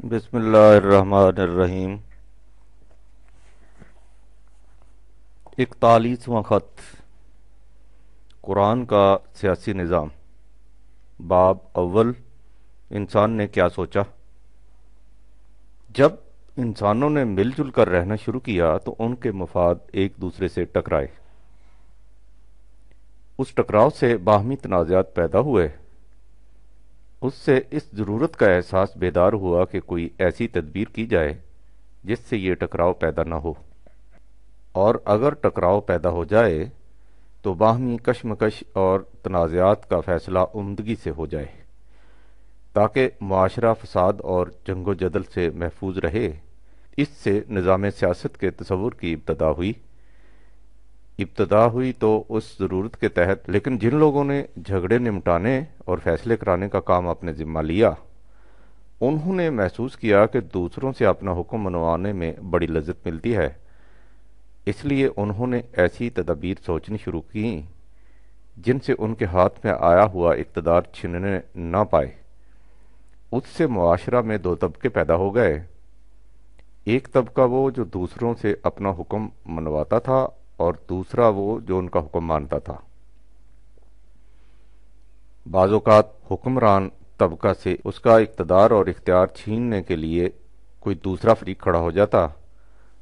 بسم اللہ الرحمن الرحیم۔ 41واں خط، قرآن کا سیاسی نظام۔ باب اول، انسان نے کیا سوچا؟ جب انسانوں نے مل جل کر رہنا شروع کیا تو ان کے مفاد ایک دوسرے سے ٹکرائے۔ اس ٹکراؤ سے باہمی تنازعات پیدا ہوئے۔ اس سے اس ضرورت کا احساس بیدار ہوا کہ کوئی ایسی تدبیر کی جائے جس سے یہ ٹکراؤ پیدا نہ ہو، اور اگر ٹکراؤ پیدا ہو جائے تو باہمی کشمکش اور تنازعات کا فیصلہ عمدگی سے ہو جائے تاکہ معاشرہ فساد اور جنگ و جدل سے محفوظ رہے۔ اس سے نظام سیاست کے تصور کی ابتدا ہوئی تو اس ضرورت کے تحت، لیکن جن لوگوں نے جھگڑے نمٹانے اور فیصلے کرانے کا کام اپنے ذمہ لیا، انہوں نے محسوس کیا کہ دوسروں سے اپنا حکم منوانے میں بڑی لذت ملتی ہے۔ اس لیے انہوں نے ایسی تدابیر سوچنی شروع کی جن سے ان کے ہاتھ میں آیا ہوا اقتدار چھننے نہ پائے۔ اس سے معاشرہ میں دو طبقے پیدا ہو گئے۔ ایک طبقہ وہ جو دوسروں سے اپنا حکم منواتا تھا، اور دوسرا وہ جو ان کا حکم مانتا تھا۔ بعض اوقات حکمران طبقہ سے اس کا اقتدار اور اختیار چھیننے کے لیے کوئی دوسرا فریق کھڑا ہو جاتا۔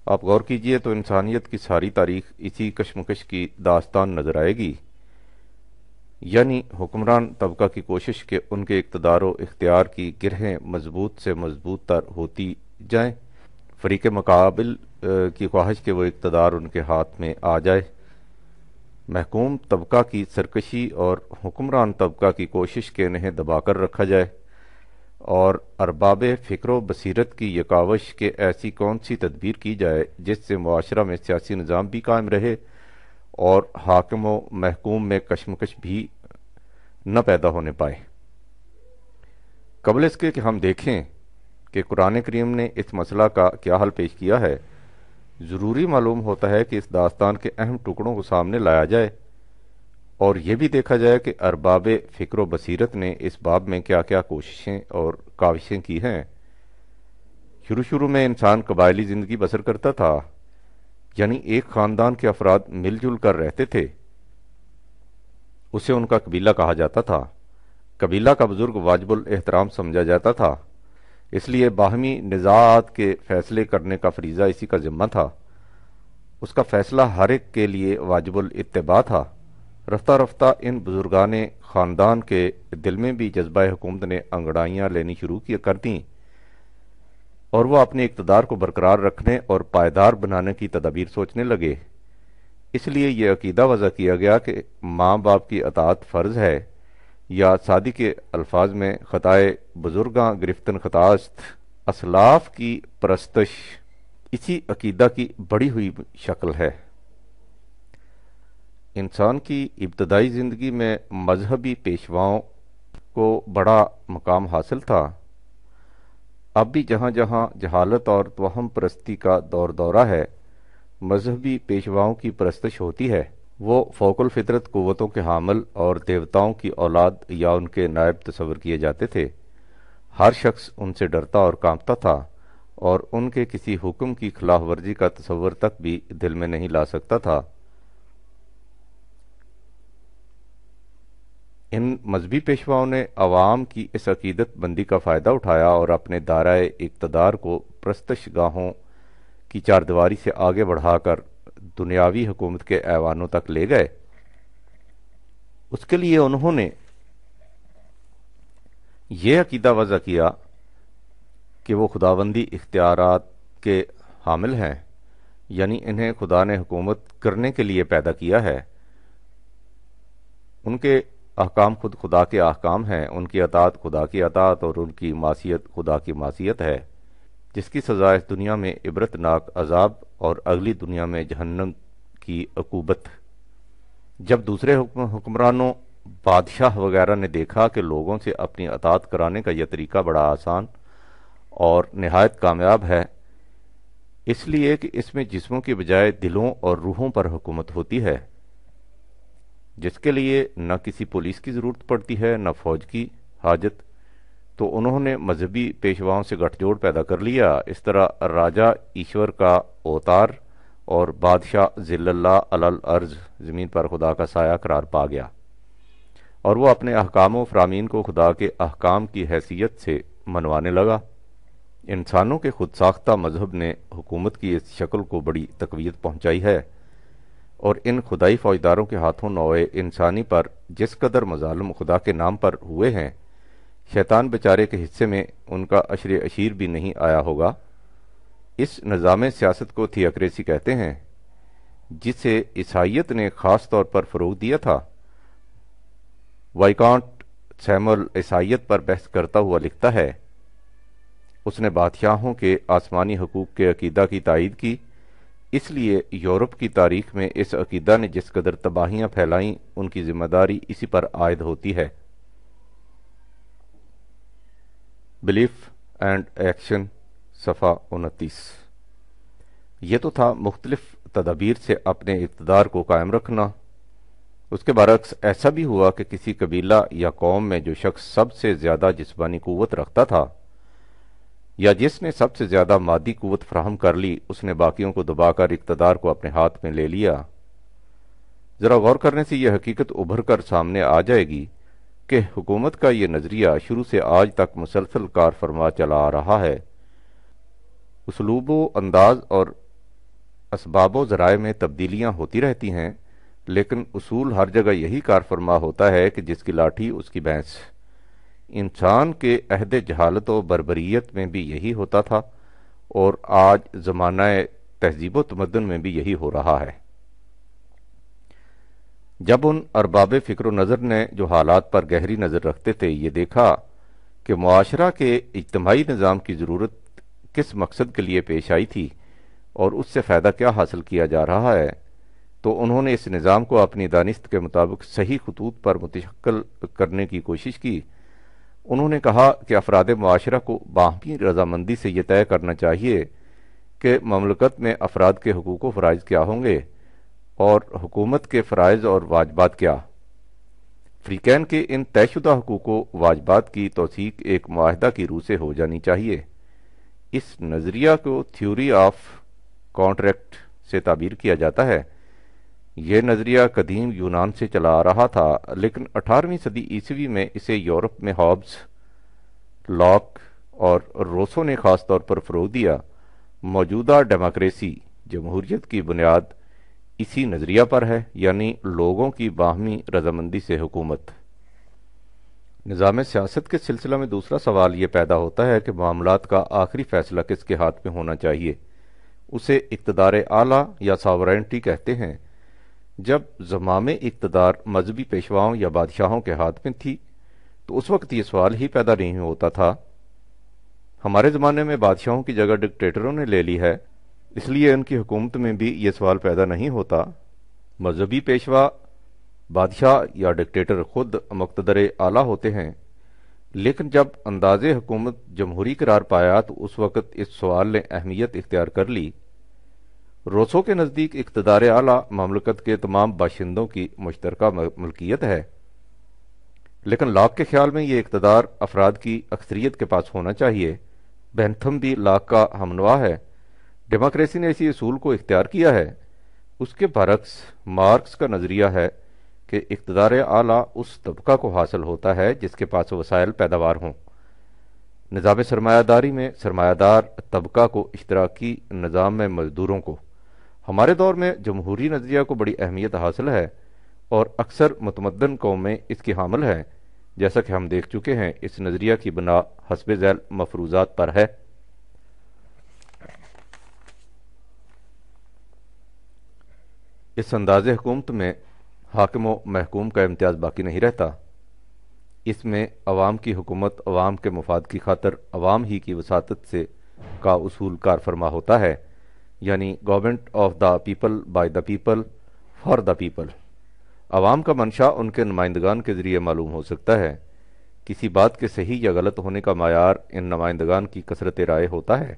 آپ غور کیجئے تو انسانیت کی ساری تاریخ اسی کشمکش کی داستان نظر آئے گی، یعنی حکمران طبقہ کی کوشش کہ ان کے اقتدار و اختیار کی گرہیں مضبوط سے مضبوط تر ہوتی جائیں، فریق مقابل کی خواہش کہ وہ اقتدار ان کے ہاتھ میں آ جائے، محکوم طبقہ کی سرکشی اور حکمران طبقہ کی کوشش کہ انہیں دبا کر رکھا جائے، اور ارباب فکر و بصیرت کی یہ کاوش کہ ایسی کون سی تدبیر کی جائے جس سے معاشرہ میں سیاسی نظام بھی قائم رہے اور حاکم و محکوم میں کشمکش بھی نہ پیدا ہونے پائے۔ قبل اس کے کہ ہم دیکھیں کہ قرآن کریم نے اس مسئلہ کا کیا حل پیش کیا ہے، ضروری معلوم ہوتا ہے کہ اس داستان کے اہم ٹکڑوں کو سامنے لایا جائے اور یہ بھی دیکھا جائے کہ ارباب فکر و بصیرت نے اس باب میں کیا کیا کوششیں اور کاوشیں کی ہیں۔ شروع میں انسان قبائلی زندگی بسر کرتا تھا، یعنی ایک خاندان کے افراد مل جل کر رہتے تھے، اسے ان کا قبیلہ کہا جاتا تھا۔ قبیلہ کا بزرگ واجب الاحترام سمجھا جاتا تھا، اس لیے باہمی نزاعات کے فیصلے کرنے کا فریضہ اسی کا ذمہ تھا۔ اس کا فیصلہ ہر ایک کے لیے واجب الاتباع تھا۔ رفتہ رفتہ ان بزرگان خاندان کے دل میں بھی جذبہ حکومت نے انگڑائیاں لینی شروع کر دیں، اور وہ اپنے اقتدار کو برقرار رکھنے اور پائیدار بنانے کی تدابیر سوچنے لگے۔ اس لیے یہ عقیدہ وضع کیا گیا کہ ماں باپ کی اطاعت فرض ہے، یا سادی کے الفاظ میں خطائے بزرگاں گرفتن خطاست، اسلاف کی پرستش اسی عقیدہ کی بڑی ہوئی شکل ہے۔ انسان کی ابتدائی زندگی میں مذہبی پیشواؤں کو بڑا مقام حاصل تھا۔ اب بھی جہاں جہاں جہالت اور توہم پرستی کا دورہ ہے، مذہبی پیشواؤں کی پرستش ہوتی ہے۔ وہ فوق الفطرت قوتوں کے حامل اور دیوتاؤں کی اولاد یا ان کے نائب تصور کیے جاتے تھے۔ ہر شخص ان سے ڈرتا اور کانپتا تھا، اور ان کے کسی حکم کی خلاف ورزی کا تصور تک بھی دل میں نہیں لا سکتا تھا۔ ان مذہبی پیشواؤں نے عوام کی اس عقیدت بندی کا فائدہ اٹھایا اور اپنے دائرۂ اقتدار کو پرستش گاہوں کی چاردیواری سے آگے بڑھا کر دنیاوی حکومت کے ایوانوں تک لے گئے۔ اس کے لیے انہوں نے یہ عقیدہ وضع کیا کہ وہ خداوندی اختیارات کے حامل ہیں، یعنی انہیں خدا نے حکومت کرنے کے لیے پیدا کیا ہے۔ ان کے احکام خود خدا کے احکام ہیں، ان کی اطاعت خدا کی اطاعت اور ان کی معصیت خدا کی معصیت ہے، جس کی سزا اس دنیا میں عبرتناک عذاب اور اگلی دنیا میں جہنم کی عقوبت۔ جب دوسرے حکمرانوں، بادشاہ وغیرہ نے دیکھا کہ لوگوں سے اپنی اطاعت کرانے کا یہ طریقہ بڑا آسان اور نہایت کامیاب ہے، اس لیے کہ اس میں جسموں کی بجائے دلوں اور روحوں پر حکومت ہوتی ہے، جس کے لیے نہ کسی پولیس کی ضرورت پڑتی ہے نہ فوج کی حاجت، تو انہوں نے مذہبی پیشواؤں سے گٹھ جوڑ پیدا کر لیا۔ اس طرح راجا ایشور کا اوتار اور بادشاہ ذل اللہ علی الارض زمین پر خدا کا سایہ قرار پا گیا، اور وہ اپنے احکام و فرامین کو خدا کے احکام کی حیثیت سے منوانے لگا۔ انسانوں کے خود ساختہ مذہب نے حکومت کی اس شکل کو بڑی تقویت پہنچائی ہے، اور ان خدائی فوجداروں کے ہاتھوں نوع انسانی پر جس قدر مظالم خدا کے نام پر ہوئے ہیں، شیطان بیچارے کے حصے میں ان کا عشر عشیر بھی نہیں آیا ہوگا۔ اس نظام سیاست کو تھیوکریسی کہتے ہیں، جسے عیسائیت نے خاص طور پر فروغ دیا تھا۔ وائیکانٹ سیمول عیسائیت پر بحث کرتا ہوا لکھتا ہے، اس نے بادشاہوں کے آسمانی حقوق کے عقیدہ کی تائید کی، اس لیے یورپ کی تاریخ میں اس عقیدہ نے جس قدر تباہیاں پھیلائیں ان کی ذمہ داری اسی پر عائد ہوتی ہے۔ بلیف اینڈ ایکشن، صفحہ 29۔ یہ تو تھا مختلف تدابیر سے اپنے اقتدار کو قائم رکھنا۔ اس کے برعکس ایسا بھی ہوا کہ کسی قبیلہ یا قوم میں جو شخص سب سے زیادہ جسمانی قوت رکھتا تھا یا جس نے سب سے زیادہ مادی قوت فراہم کر لی، اس نے باقیوں کو دبا کر اقتدار کو اپنے ہاتھ میں لے لیا۔ ذرا غور کرنے سے یہ حقیقت ابھر کر سامنے آ جائے گی کہ حکومت کا یہ نظریہ شروع سے آج تک مسلسل کار فرما چلا آ رہا ہے۔ اسلوب و انداز اور اسباب و ذرائع میں تبدیلیاں ہوتی رہتی ہیں، لیکن اصول ہر جگہ یہی کار فرما ہوتا ہے کہ جس کی لاٹھی اس کی بھینس۔ انسان کے عہد جہالت و بربریت میں بھی یہی ہوتا تھا، اور آج زمانہ تہذیب و تمدن میں بھی یہی ہو رہا ہے۔ جب ان ارباب فکر و نظر نے جو حالات پر گہری نظر رکھتے تھے یہ دیکھا کہ معاشرہ کے اجتماعی نظام کی ضرورت کس مقصد کے لیے پیش آئی تھی اور اس سے فائدہ کیا حاصل کیا جا رہا ہے، تو انہوں نے اس نظام کو اپنی دانست کے مطابق صحیح خطوط پر متشکل کرنے کی کوشش کی۔ انہوں نے کہا کہ افراد معاشرہ کو باہمی رضامندی سے یہ طے کرنا چاہیے کہ مملکت میں افراد کے حقوق و فرائض کیا ہوں گے اور حکومت کے فرائض اور واجبات کیا۔ فریقین کے ان طے شدہ حقوق و واجبات کی توثیق ایک معاہدہ کی روح سے ہو جانی چاہیے۔ اس نظریہ کو تھیوری آف کانٹریکٹ سے تعبیر کیا جاتا ہے۔ یہ نظریہ قدیم یونان سے چلا آ رہا تھا، لیکن 18ویں صدی عیسوی میں اسے یورپ میں ہابز، لاک اور روسو نے خاص طور پر فروغ دیا۔ موجودہ ڈیموکریسی، جمہوریت کی بنیاد اسی نظریہ پر ہے، یعنی لوگوں کی باہمی رضامندی سے حکومت۔ نظام سیاست کے سلسلہ میں دوسرا سوال یہ پیدا ہوتا ہے کہ معاملات کا آخری فیصلہ کس کے ہاتھ میں ہونا چاہیے۔ اسے اقتدار اعلیٰ یا ساورینٹی کہتے ہیں۔ جب زمام اقتدار مذہبی پیشواؤں یا بادشاہوں کے ہاتھ میں تھی تو اس وقت یہ سوال ہی پیدا نہیں ہوتا تھا۔ ہمارے زمانے میں بادشاہوں کی جگہ ڈکٹیٹروں نے لے لی ہے، اس لیے ان کی حکومت میں بھی یہ سوال پیدا نہیں ہوتا۔ مذہبی پیشوا، بادشاہ یا ڈکٹیٹر خود مقتدر اعلیٰ ہوتے ہیں، لیکن جب انداز حکومت جمہوری قرار پایا تو اس وقت اس سوال نے اہمیت اختیار کر لی۔ روسو کے نزدیک اقتدار اعلیٰ مملکت کے تمام باشندوں کی مشترکہ ملکیت ہے، لیکن لاک کے خیال میں یہ اقتدار افراد کی اکثریت کے پاس ہونا چاہیے۔ بینتھم بھی لاک کا ہمنوا ہے۔ ڈیموکریسی نے اسی اصول کو اختیار کیا ہے۔ اس کے برعکس مارکس کا نظریہ ہے کہ اقتدار اعلیٰ اس طبقہ کو حاصل ہوتا ہے جس کے پاس وسائل پیداوار ہوں۔ نظام سرمایہ داری میں سرمایہ دار طبقہ کو، اشتراکی نظام میں مزدوروں کو۔ ہمارے دور میں جمہوری نظریہ کو بڑی اہمیت حاصل ہے اور اکثر متمدن قومیں اس کی حامل ہیں۔ جیسا کہ ہم دیکھ چکے ہیں، اس نظریہ کی بنا حسب ذیل مفروضات پر ہے۔ اس انداز حکومت میں حاکم و محکوم کا امتیاز باقی نہیں رہتا۔ اس میں عوام کی حکومت عوام کے مفاد کی خاطر عوام ہی کی وساطت سے کا اصول کار فرما ہوتا ہے، یعنی government of the people by the people for the people. عوام کا منشا ان کے نمائندگان کے ذریعے معلوم ہو سکتا ہے۔ کسی بات کے صحیح یا غلط ہونے کا معیار ان نمائندگان کی کثرت رائے ہوتا ہے۔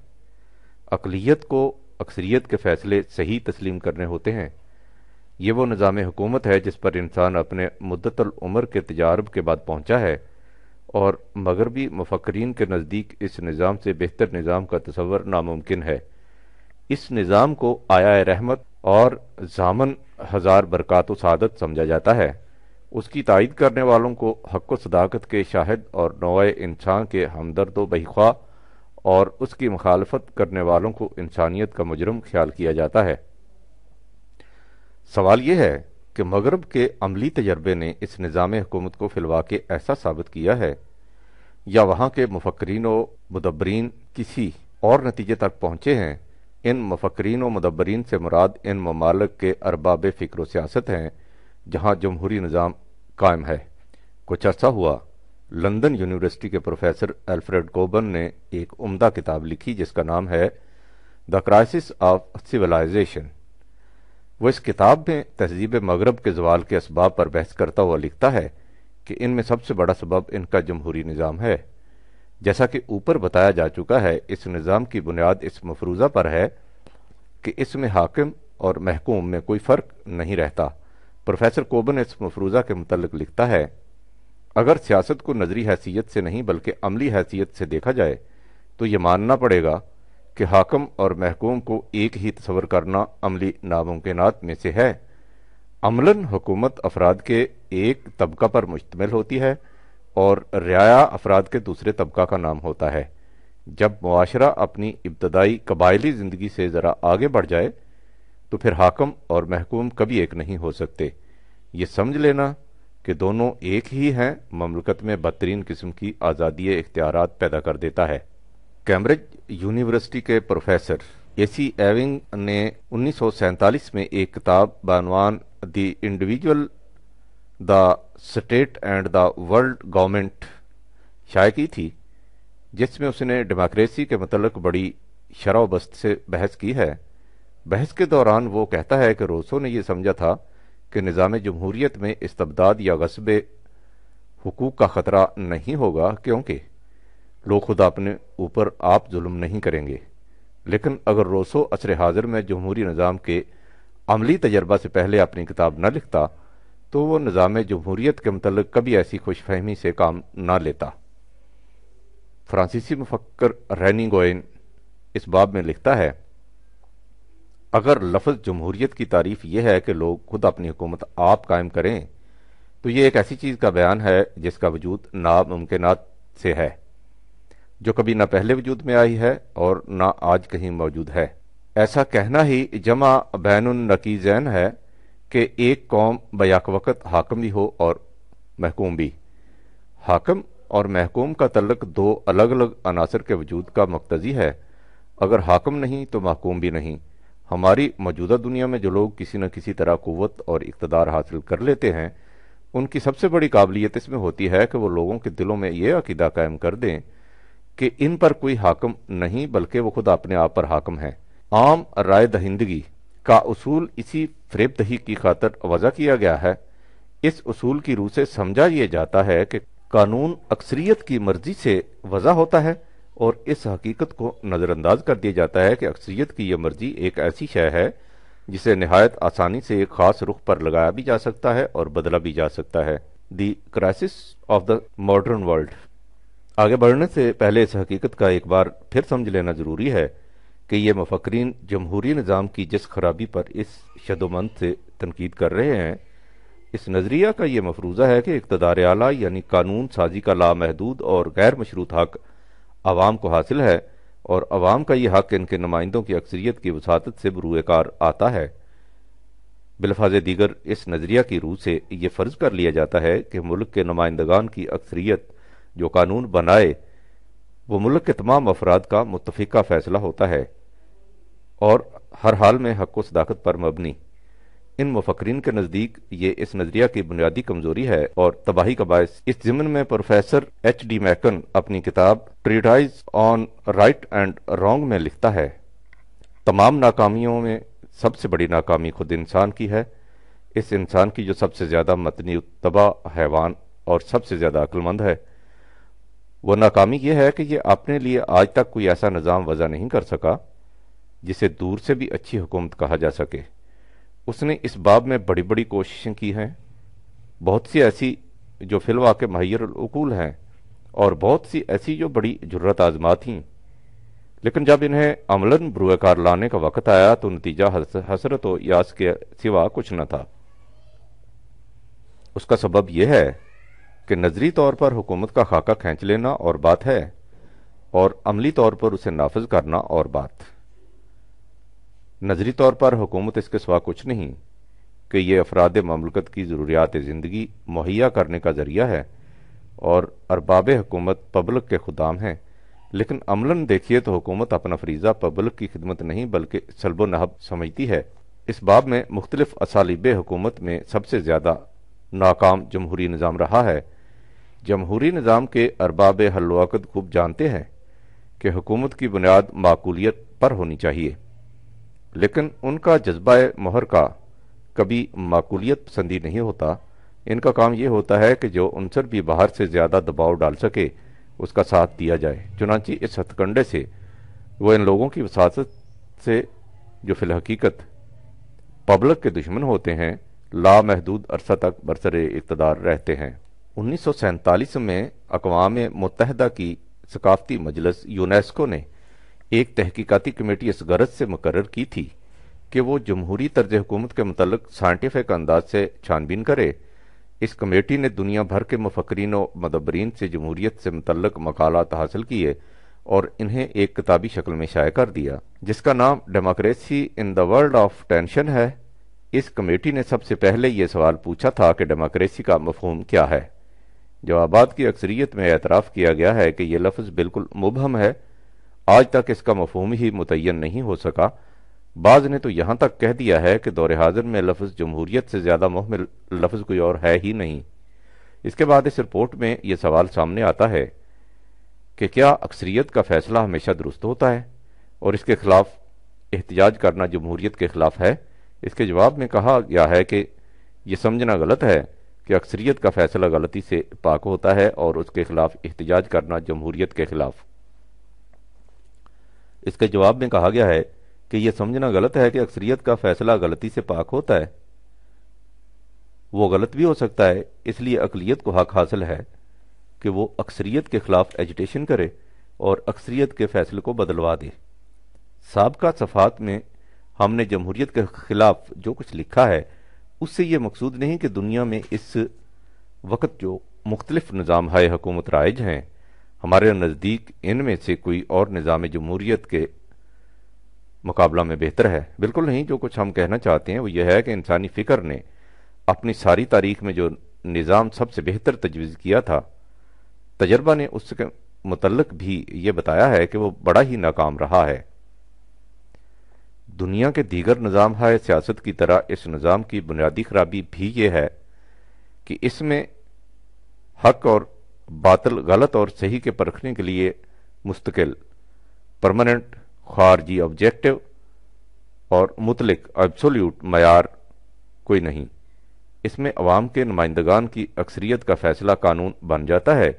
اقلیت کو اکثریت کے فیصلے صحیح تسلیم کرنے ہوتے ہیں۔ یہ وہ نظام حکومت ہے جس پر انسان اپنے مدت العمر کے تجارب کے بعد پہنچا ہے، اور مغربی مفکرین کے نزدیک اس نظام سے بہتر نظام کا تصور ناممکن ہے۔ اس نظام کو آیا رحمت اور ضامن ہزار برکات و سعادت سمجھا جاتا ہے۔ اس کی تائید کرنے والوں کو حق و صداقت کے شاہد اور نوع انسان کے ہمدرد و بحیخواہ، اور اس کی مخالفت کرنے والوں کو انسانیت کا مجرم خیال کیا جاتا ہے۔ سوال یہ ہے کہ مغرب کے عملی تجربے نے اس نظام حکومت کو فی الواقع ایسا ثابت کیا ہے، یا وہاں کے مفکرین و مدبرین کسی اور نتیجے تک پہنچے ہیں؟ ان مفکرین و مدبرین سے مراد ان ممالک کے ارباب فکر و سیاست ہیں جہاں جمہوری نظام قائم ہے۔ کچھ عرصہ ہوا لندن یونیورسٹی کے پروفیسر الفریڈ کوبن نے ایک عمدہ کتاب لکھی جس کا نام ہے دی کرائسس آف سویلائزیشن۔ وہ اس کتاب میں تہذیب مغرب کے زوال کے اسباب پر بحث کرتا ہوا لکھتا ہے کہ ان میں سب سے بڑا سبب ان کا جمہوری نظام ہے۔ جیسا کہ اوپر بتایا جا چکا ہے، اس نظام کی بنیاد اس مفروضہ پر ہے کہ اس میں حاکم اور محکوم میں کوئی فرق نہیں رہتا۔ پروفیسر کوبن اس مفروضہ کے متعلق لکھتا ہے، اگر سیاست کو نظری حیثیت سے نہیں بلکہ عملی حیثیت سے دیکھا جائے تو یہ ماننا پڑے گا کہ حاکم اور محکوم کو ایک ہی تصور کرنا عملی ناممکنات میں سے ہے۔ عملاً حکومت افراد کے ایک طبقہ پر مشتمل ہوتی ہے اور رعایا افراد کے دوسرے طبقہ کا نام ہوتا ہے۔ جب معاشرہ اپنی ابتدائی قبائلی زندگی سے ذرا آگے بڑھ جائے تو پھر حاکم اور محکوم کبھی ایک نہیں ہو سکتے۔ یہ سمجھ لینا کہ دونوں ایک ہی ہیں مملکت میں بدترین قسم کی آزادی اختیارات پیدا کر دیتا ہے۔ کیمبرج یونیورسٹی کے پروفیسر اے سی ایونگ نے 1947 میں ایک کتاب بعنوان the individual, the state and the world government شائع کی تھی، جس میں اس نے ڈیموکریسی کے متعلق بڑی شرح و بست سے بحث کی ہے۔ بحث کے دوران وہ کہتا ہے کہ روسو نے یہ سمجھا تھا کہ نظام جمہوریت میں استبداد یا غصب حقوق کا خطرہ نہیں ہوگا کیونکہ لوگ خود اپنے اوپر آپ ظلم نہیں کریں گے۔ لیکن اگر روسو عصر حاضر میں جمہوری نظام کے عملی تجربہ سے پہلے اپنی کتاب نہ لکھتا تو وہ نظام جمہوریت کے متعلق کبھی ایسی خوش فہمی سے کام نہ لیتا۔ فرانسیسی مفکر رینی گوئن اس باب میں لکھتا ہے، اگر لفظ جمہوریت کی تعریف یہ ہے کہ لوگ خود اپنی حکومت آپ قائم کریں تو یہ ایک ایسی چیز کا بیان ہے جس کا وجود ناممکنات سے ہے، جو کبھی نہ پہلے وجود میں آئی ہے اور نہ آج کہیں موجود ہے۔ ایسا کہنا ہی جمع بین النقیضین ہے کہ ایک قوم بیک وقت حاکم بھی ہو اور محکوم بھی۔ حاکم اور محکوم کا تعلق دو الگ الگ عناصر کے وجود کا مقتضی ہے۔ اگر حاکم نہیں تو محکوم بھی نہیں۔ ہماری موجودہ دنیا میں جو لوگ کسی نہ کسی طرح قوت اور اقتدار حاصل کر لیتے ہیں، ان کی سب سے بڑی قابلیت اس میں ہوتی ہے کہ وہ لوگوں کے دلوں میں یہ عقیدہ قائم کر دیں کہ ان پر کوئی حاکم نہیں بلکہ وہ خود اپنے آپ پر حاکم ہیں۔ عام رائے دہندگی کا اصول اسی فریب دہی کی خاطر وضع کیا گیا ہے۔ اس اصول کی روح سے سمجھا یہ جاتا ہے کہ قانون اکثریت کی مرضی سے وضع ہوتا ہے، اور اس حقیقت کو نظر انداز کر دیا جاتا ہے کہ اکثریت کی یہ مرضی ایک ایسی شے ہے جسے نہایت آسانی سے ایک خاص رخ پر لگایا بھی جا سکتا ہے اور بدلا بھی جا سکتا ہے۔ The crisis of the modern world. آگے بڑھنے سے پہلے اس حقیقت کا ایک بار پھر سمجھ لینا ضروری ہے کہ یہ مفکرین جمہوری نظام کی جس خرابی پر اس شدومند سے تنقید کر رہے ہیں، اس نظریہ کا یہ مفروضہ ہے کہ اقتدار اعلیٰ یعنی قانون سازی کا لامحدود اور غیر مشروط حق عوام کو حاصل ہے، اور عوام کا یہ حق ان کے نمائندوں کی اکثریت کی وساطت سے بروئے کار آتا ہے۔ بالفاظ دیگر اس نظریہ کی روح سے یہ فرض کر لیا جاتا ہے کہ ملک کے نمائندگان کی اکثریت جو قانون بنائے وہ ملک کے تمام افراد کا متفقہ فیصلہ ہوتا ہے اور ہر حال میں حق و صداقت پر مبنی۔ ان مفکرین کے نزدیک یہ اس نظریہ کی بنیادی کمزوری ہے اور تباہی کا باعث۔ اس ضمن میں پروفیسر ایچ ڈی میکن اپنی کتاب treatise on right and wrong میں لکھتا ہے، تمام ناکامیوں میں سب سے بڑی ناکامی خود انسان کی ہے، اس انسان کی جو سب سے زیادہ متنی اتباع حیوان اور سب سے زیادہ عقل مند ہے۔ وہ ناکامی یہ ہے کہ یہ اپنے لیے آج تک کوئی ایسا نظام وضع نہیں کر سکا جسے دور سے بھی اچھی حکومت کہا جا سکے۔ اس نے اس باب میں بڑی بڑی کوششیں کی ہیں، بہت سی ایسی جو فی الواقع محیر العقول ہیں، اور بہت سی ایسی جو بڑی جرت آزما تھیں، لیکن جب انہیں عملاً بروئے کار لانے کا وقت آیا تو نتیجہ حسرت و یاس کے سوا کچھ نہ تھا۔ اس کا سبب یہ ہے کہ نظری طور پر حکومت کا خاکہ کھینچ لینا اور بات ہے، اور عملی طور پر اسے نافذ کرنا اور بات۔ نظری طور پر حکومت اس کے سوا کچھ نہیں کہ یہ افراد مملکت کی ضروریات زندگی مہیا کرنے کا ذریعہ ہے، اور ارباب حکومت پبلک کے خدام ہیں، لیکن عملاً دیکھیے تو حکومت اپنا فریضہ پبلک کی خدمت نہیں بلکہ سلب و نہب سمجھتی ہے۔ اس باب میں مختلف اسالیب حکومت میں سب سے زیادہ ناکام جمہوری نظام رہا ہے۔ جمہوری نظام کے ارباب حل و عقد خوب جانتے ہیں کہ حکومت کی بنیاد معقولیت پر ہونی چاہیے، لیکن ان کا جذبہ محرکہ کبھی معقولیت پسندی نہیں ہوتا۔ ان کا کام یہ ہوتا ہے کہ جو عنصر بھی باہر سے زیادہ دباؤ ڈال سکے اس کا ساتھ دیا جائے۔ چنانچہ اس ہتھ کنڈے سے وہ ان لوگوں کی وساطت سے جو فی الحقیقت پبلک کے دشمن ہوتے ہیں لامحدود عرصہ تک برسر اقتدار رہتے ہیں۔ 1947 میں اقوام متحدہ کی ثقافتی مجلس یونیسکو نے ایک تحقیقاتی کمیٹی اس غرض سے مقرر کی تھی کہ وہ جمہوری طرز حکومت کے متعلق سائنٹیفک انداز سے چھان بین کرے۔ اس کمیٹی نے دنیا بھر کے مفکرین و مدبرین سے جمہوریت سے متعلق مقالات حاصل کیے اور انہیں ایک کتابی شکل میں شائع کر دیا، جس کا نام democracy in the world of tension ہے۔ اس کمیٹی نے سب سے پہلے یہ سوال پوچھا تھا کہ ڈیموکریسی کا مفہوم کیا ہے۔ جوابات کی اکثریت میں اعتراف کیا گیا ہے کہ یہ لفظ بالکل مبہم ہے، آج تک اس کا مفہوم ہی متعین نہیں ہو سکا۔ بعض نے تو یہاں تک کہہ دیا ہے کہ دور حاضر میں لفظ جمہوریت سے زیادہ محمل لفظ کوئی اور ہے ہی نہیں۔ اس کے بعد اس رپورٹ میں یہ سوال سامنے آتا ہے کہ کیا اکثریت کا فیصلہ ہمیشہ درست ہوتا ہے اور اس کے خلاف احتجاج کرنا جمہوریت کے خلاف ہے؟ اس کے جواب میں کہا گیا ہے کہ یہ سمجھنا غلط ہے کہ اکثریت کا فیصلہ غلطی سے پاک ہوتا ہے اور اس کے خلاف احتجاج کرنا جمہوریت کے خلاف۔ اس کے جواب میں کہا گیا ہے کہ یہ سمجھنا غلط ہے کہ اکثریت کا فیصلہ غلطی سے پاک ہوتا ہے۔ وہ غلط بھی ہو سکتا ہے، اس لیے اقلیت کو حق حاصل ہے کہ وہ اکثریت کے خلاف ایجیٹیشن کرے اور اکثریت کے فیصلے کو بدلوا دے۔ سابقہ صفحات میں ہم نے جمہوریت کے خلاف جو کچھ لکھا ہے اس سے یہ مقصود نہیں کہ دنیا میں اس وقت جو مختلف نظام ہائے حکومت رائج ہیں ہمارے نزدیک ان میں سے کوئی اور نظام جمہوریت کے مقابلہ میں بہتر ہے۔ بالکل نہیں، جو کچھ ہم کہنا چاہتے ہیں وہ یہ ہے کہ انسانی فکر نے اپنی ساری تاریخ میں جو نظام سب سے بہتر تجویز کیا تھا، تجربہ نے اس کے متعلق بھی یہ بتایا ہے کہ وہ بڑا ہی ناکام رہا ہے۔ دنیا کے دیگر نظام ہائے سیاست کی طرح اس نظام کی بنیادی خرابی بھی یہ ہے کہ اس میں حق اور باطل، غلط اور صحیح کے پرکھنے کے لیے مستقل پرماننٹ خارجی آبجیکٹو اور مطلق ایبسولیوٹ معیار کوئی نہیں۔ اس میں عوام کے نمائندگان کی اکثریت کا فیصلہ قانون بن جاتا ہے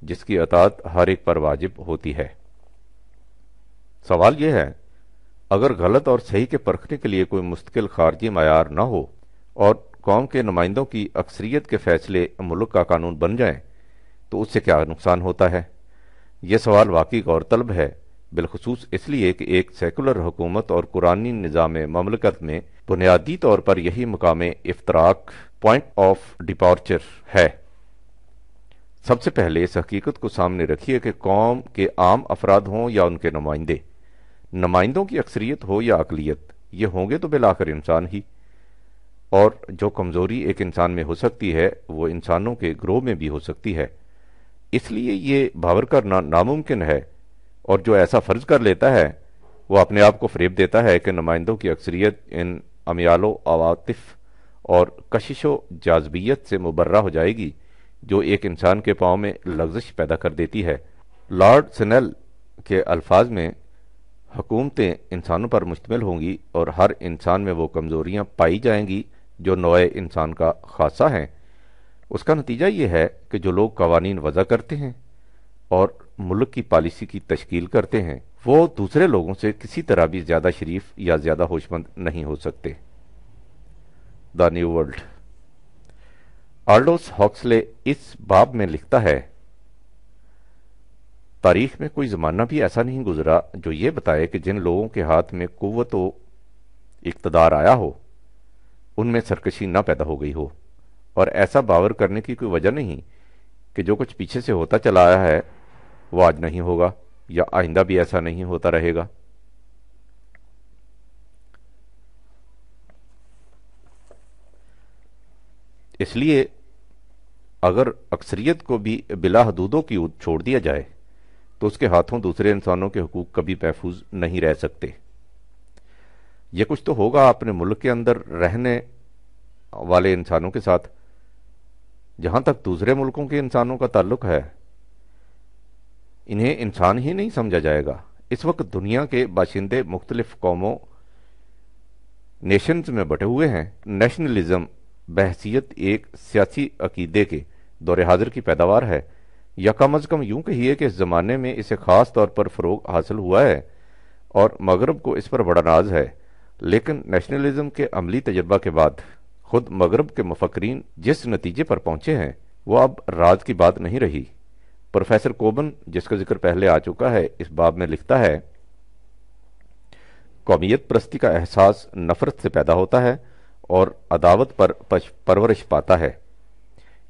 جس کی اطاعت ہر ایک پر واجب ہوتی ہے۔ سوال یہ ہے، اگر غلط اور صحیح کے پرکھنے کے لیے کوئی مستقل خارجی معیار نہ ہو اور قوم کے نمائندوں کی اکثریت کے فیصلے ملک کا قانون بن جائیں تو اس سے کیا نقصان ہوتا ہے؟ یہ سوال واقعی غور طلب ہے، بالخصوص اس لیے کہ ایک سیکولر حکومت اور قرآنی نظام مملکت میں بنیادی طور پر یہی مقام افتراق، پوائنٹ آف ڈپارچر ہے۔ سب سے پہلے اس حقیقت کو سامنے رکھیے کہ قوم کے عام افراد ہوں یا ان کے نمائندے، نمائندوں کی اکثریت ہو یا اقلیت، یہ ہوں گے تو بالآخر انسان ہی، اور جو کمزوری ایک انسان میں ہو سکتی ہے وہ انسانوں کے گروہ میں بھی ہو سکتی ہے۔ اس لیے یہ باور کرنا ناممکن ہے، اور جو ایسا فرض کر لیتا ہے وہ اپنے آپ کو فریب دیتا ہے کہ نمائندوں کی اکثریت ان امیال و عواطف اور کشش و جاذبیت سے مبرہ ہو جائے گی جو ایک انسان کے پاؤں میں لغزش پیدا کر دیتی ہے۔ لارڈ سنیل کے الفاظ میں حکومتیں انسانوں پر مشتمل ہوں گی اور ہر انسان میں وہ کمزوریاں پائی جائیں گی جو نوع انسان کا خاصہ ہیں۔ اس کا نتیجہ یہ ہے کہ جو لوگ قوانین وضع کرتے ہیں اور ملک کی پالیسی کی تشکیل کرتے ہیں وہ دوسرے لوگوں سے کسی طرح بھی زیادہ شریف یا زیادہ ہوشمند نہیں ہو سکتے۔ The new world. آلڈوس ہاکسلے اس باب میں لکھتا ہے تاریخ میں کوئی زمانہ بھی ایسا نہیں گزرا جو یہ بتائے کہ جن لوگوں کے ہاتھ میں قوت و اقتدار آیا ہو ان میں سرکشی نہ پیدا ہو گئی ہو، اور ایسا باور کرنے کی کوئی وجہ نہیں کہ جو کچھ پیچھے سے ہوتا چلا آیا ہے وہ آج نہیں ہوگا یا آئندہ بھی ایسا نہیں ہوتا رہے گا۔ اس لیے اگر اکثریت کو بھی بلا حدودوں کی چھوڑ دیا جائے تو اس کے ہاتھوں دوسرے انسانوں کے حقوق کبھی محفوظ نہیں رہ سکتے۔ یہ کچھ تو ہوگا اپنے ملک کے اندر رہنے والے انسانوں کے ساتھ۔ جہاں تک دوسرے ملکوں کے انسانوں کا تعلق ہے، انہیں انسان ہی نہیں سمجھا جائے گا۔ اس وقت دنیا کے باشندے مختلف قوموں نیشنز میں بٹے ہوئے ہیں۔ نیشنلزم بحیثیت ایک سیاسی عقیدے کے دور حاضر کی پیداوار ہے، یا کم از کم یوں کہیے کہ اس زمانے میں اسے خاص طور پر فروغ حاصل ہوا ہے اور مغرب کو اس پر بڑا ناز ہے۔ لیکن نیشنلزم کے عملی تجربہ کے بعد خود مغرب کے مفکرین جس نتیجے پر پہنچے ہیں وہ اب راز کی بات نہیں رہی۔ پروفیسر کوبن، جس کا ذکر پہلے آ چکا ہے، اس باب میں لکھتا ہے، قومیت پرستی کا احساس نفرت سے پیدا ہوتا ہے اور عداوت پر پرورش پاتا ہے۔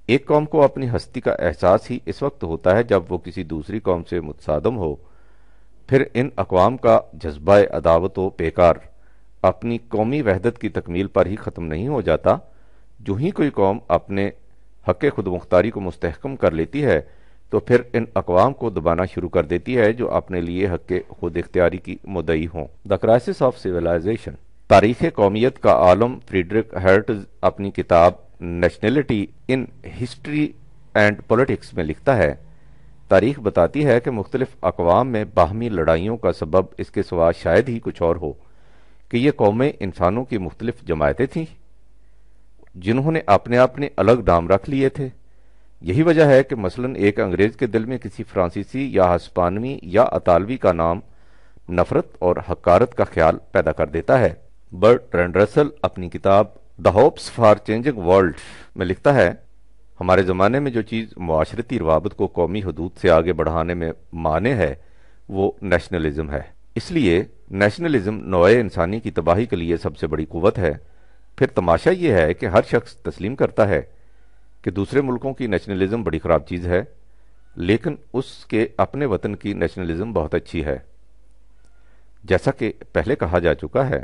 ایک قوم کو اپنی ہستی کا احساس ہی اس وقت ہوتا ہے جب وہ کسی دوسری قوم سے متصادم ہو۔ پھر ان اقوام کا جذبہ عداوت و پیکار اپنی قومی وحدت کی تکمیل پر ہی ختم نہیں ہو جاتا۔ جو ہی کوئی قوم اپنے حق خود مختاری کو مستحکم کر لیتی ہے تو پھر ان اقوام کو دبانا شروع کر دیتی ہے جو اپنے لیے حق خود اختیاری کی مدعی ہوں۔ The crisis of civilisation. تاریخ قومیت کا عالم فریڈرک ہرٹز اپنی کتاب nationality in history and politics میں لکھتا ہے، تاریخ بتاتی ہے کہ مختلف اقوام میں باہمی لڑائیوں کا سبب اس کے سوا شاید ہی کچھ اور ہو کہ یہ قومیں انسانوں کی مختلف جماعتیں تھیں جنہوں نے اپنے الگ نام رکھ لیے تھے۔ یہی وجہ ہے کہ مثلا ایک انگریز کے دل میں کسی فرانسیسی یا ہسپانوی یا اطالوی کا نام نفرت اور حقارت کا خیال پیدا کر دیتا ہے۔ برٹرینڈ رسل اپنی کتاب دا ہوپس فار چینجنگ ورلڈ میں لکھتا ہے، ہمارے زمانے میں جو چیز معاشرتی روابط کو قومی حدود سے آگے بڑھانے میں مانع ہے وہ نیشنلزم ہے۔ اس لیے نیشنلزم نوع انسانی کی تباہی کے لیے سب سے بڑی قوت ہے۔ پھر تماشا یہ ہے کہ ہر شخص تسلیم کرتا ہے کہ دوسرے ملکوں کی نیشنلزم بڑی خراب چیز ہے، لیکن اس کے اپنے وطن کی نیشنلزم بہت اچھی ہے۔ جیسا کہ پہلے کہا جا چکا ہے،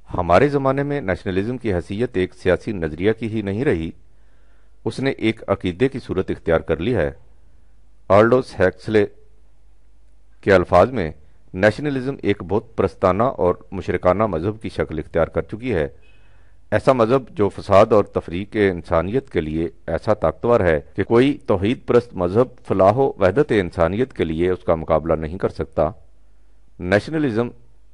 ہمارے زمانے میں نیشنلزم کی حیثیت ایک سیاسی نظریہ کی ہی نہیں رہی، اس نے ایک عقیدے کی صورت اختیار کر لی ہے۔ آلڈوس ہیکسلے کے الفاظ میں نیشنلزم ایک بت پرستانہ اور مشرکانہ مذہب کی شکل اختیار کر چکی ہے، ایسا مذہب جو فساد اور تفریق انسانیت کے لیے ایسا طاقتور ہے کہ کوئی توحید پرست مذہب فلاح و وحدت انسانیت کے لیے اس کا مقابلہ نہیں کر سکتا۔ نیشنلزم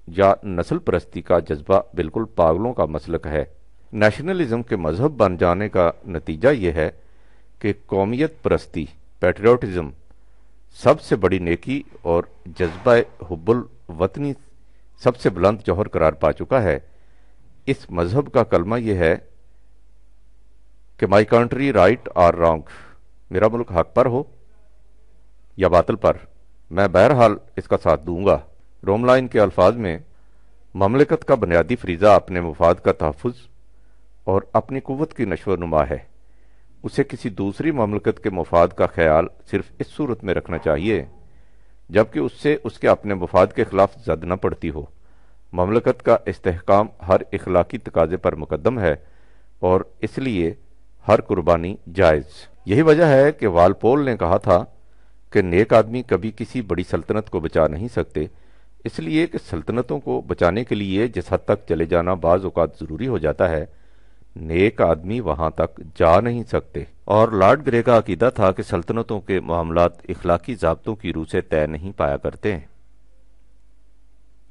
یا نسل پرستی کا جذبہ بالکل پاگلوں کا مسلک ہے۔ نیشنلزم کے مذہب بن جانے کا نتیجہ یہ ہے کہ قومیت پرستی، پیٹریوٹزم، سب سے بڑی نیکی اور جذبہ حب الوطنی سب سے بلند جوہر قرار پا چکا ہے۔ اس مذہب کا کلمہ یہ ہے کہ مائی کنٹری رائٹ اور رانگ، میرا ملک حق پر ہو یا باطل پر، میں بہرحال اس کا ساتھ دوں گا۔ روم لائن کے الفاظ میں مملکت کا بنیادی فریضہ اپنے مفاد کا تحفظ اور اپنی قوت کی نشو و نما ہے۔ اسے کسی دوسری مملکت کے مفاد کا خیال صرف اس صورت میں رکھنا چاہیے جبکہ اس سے اس کے اپنے مفاد کے خلاف زد نہ پڑتی ہو۔ مملکت کا استحکام ہر اخلاقی تقاضے پر مقدم ہے اور اس لیے ہر قربانی جائز۔ یہی وجہ ہے کہ والپول نے کہا تھا کہ نیک آدمی کبھی کسی بڑی سلطنت کو بچا نہیں سکتے، اس لیے کہ سلطنتوں کو بچانے کے لیے جس حد تک چلے جانا بعض اوقات ضروری ہو جاتا ہے، نیک آدمی وہاں تک جا نہیں سکتے۔ اور لارڈ گرے کا عقیدہ تھا کہ سلطنتوں کے معاملات اخلاقی ضابطوں کی روح سے طے نہیں پایا کرتے ہیں۔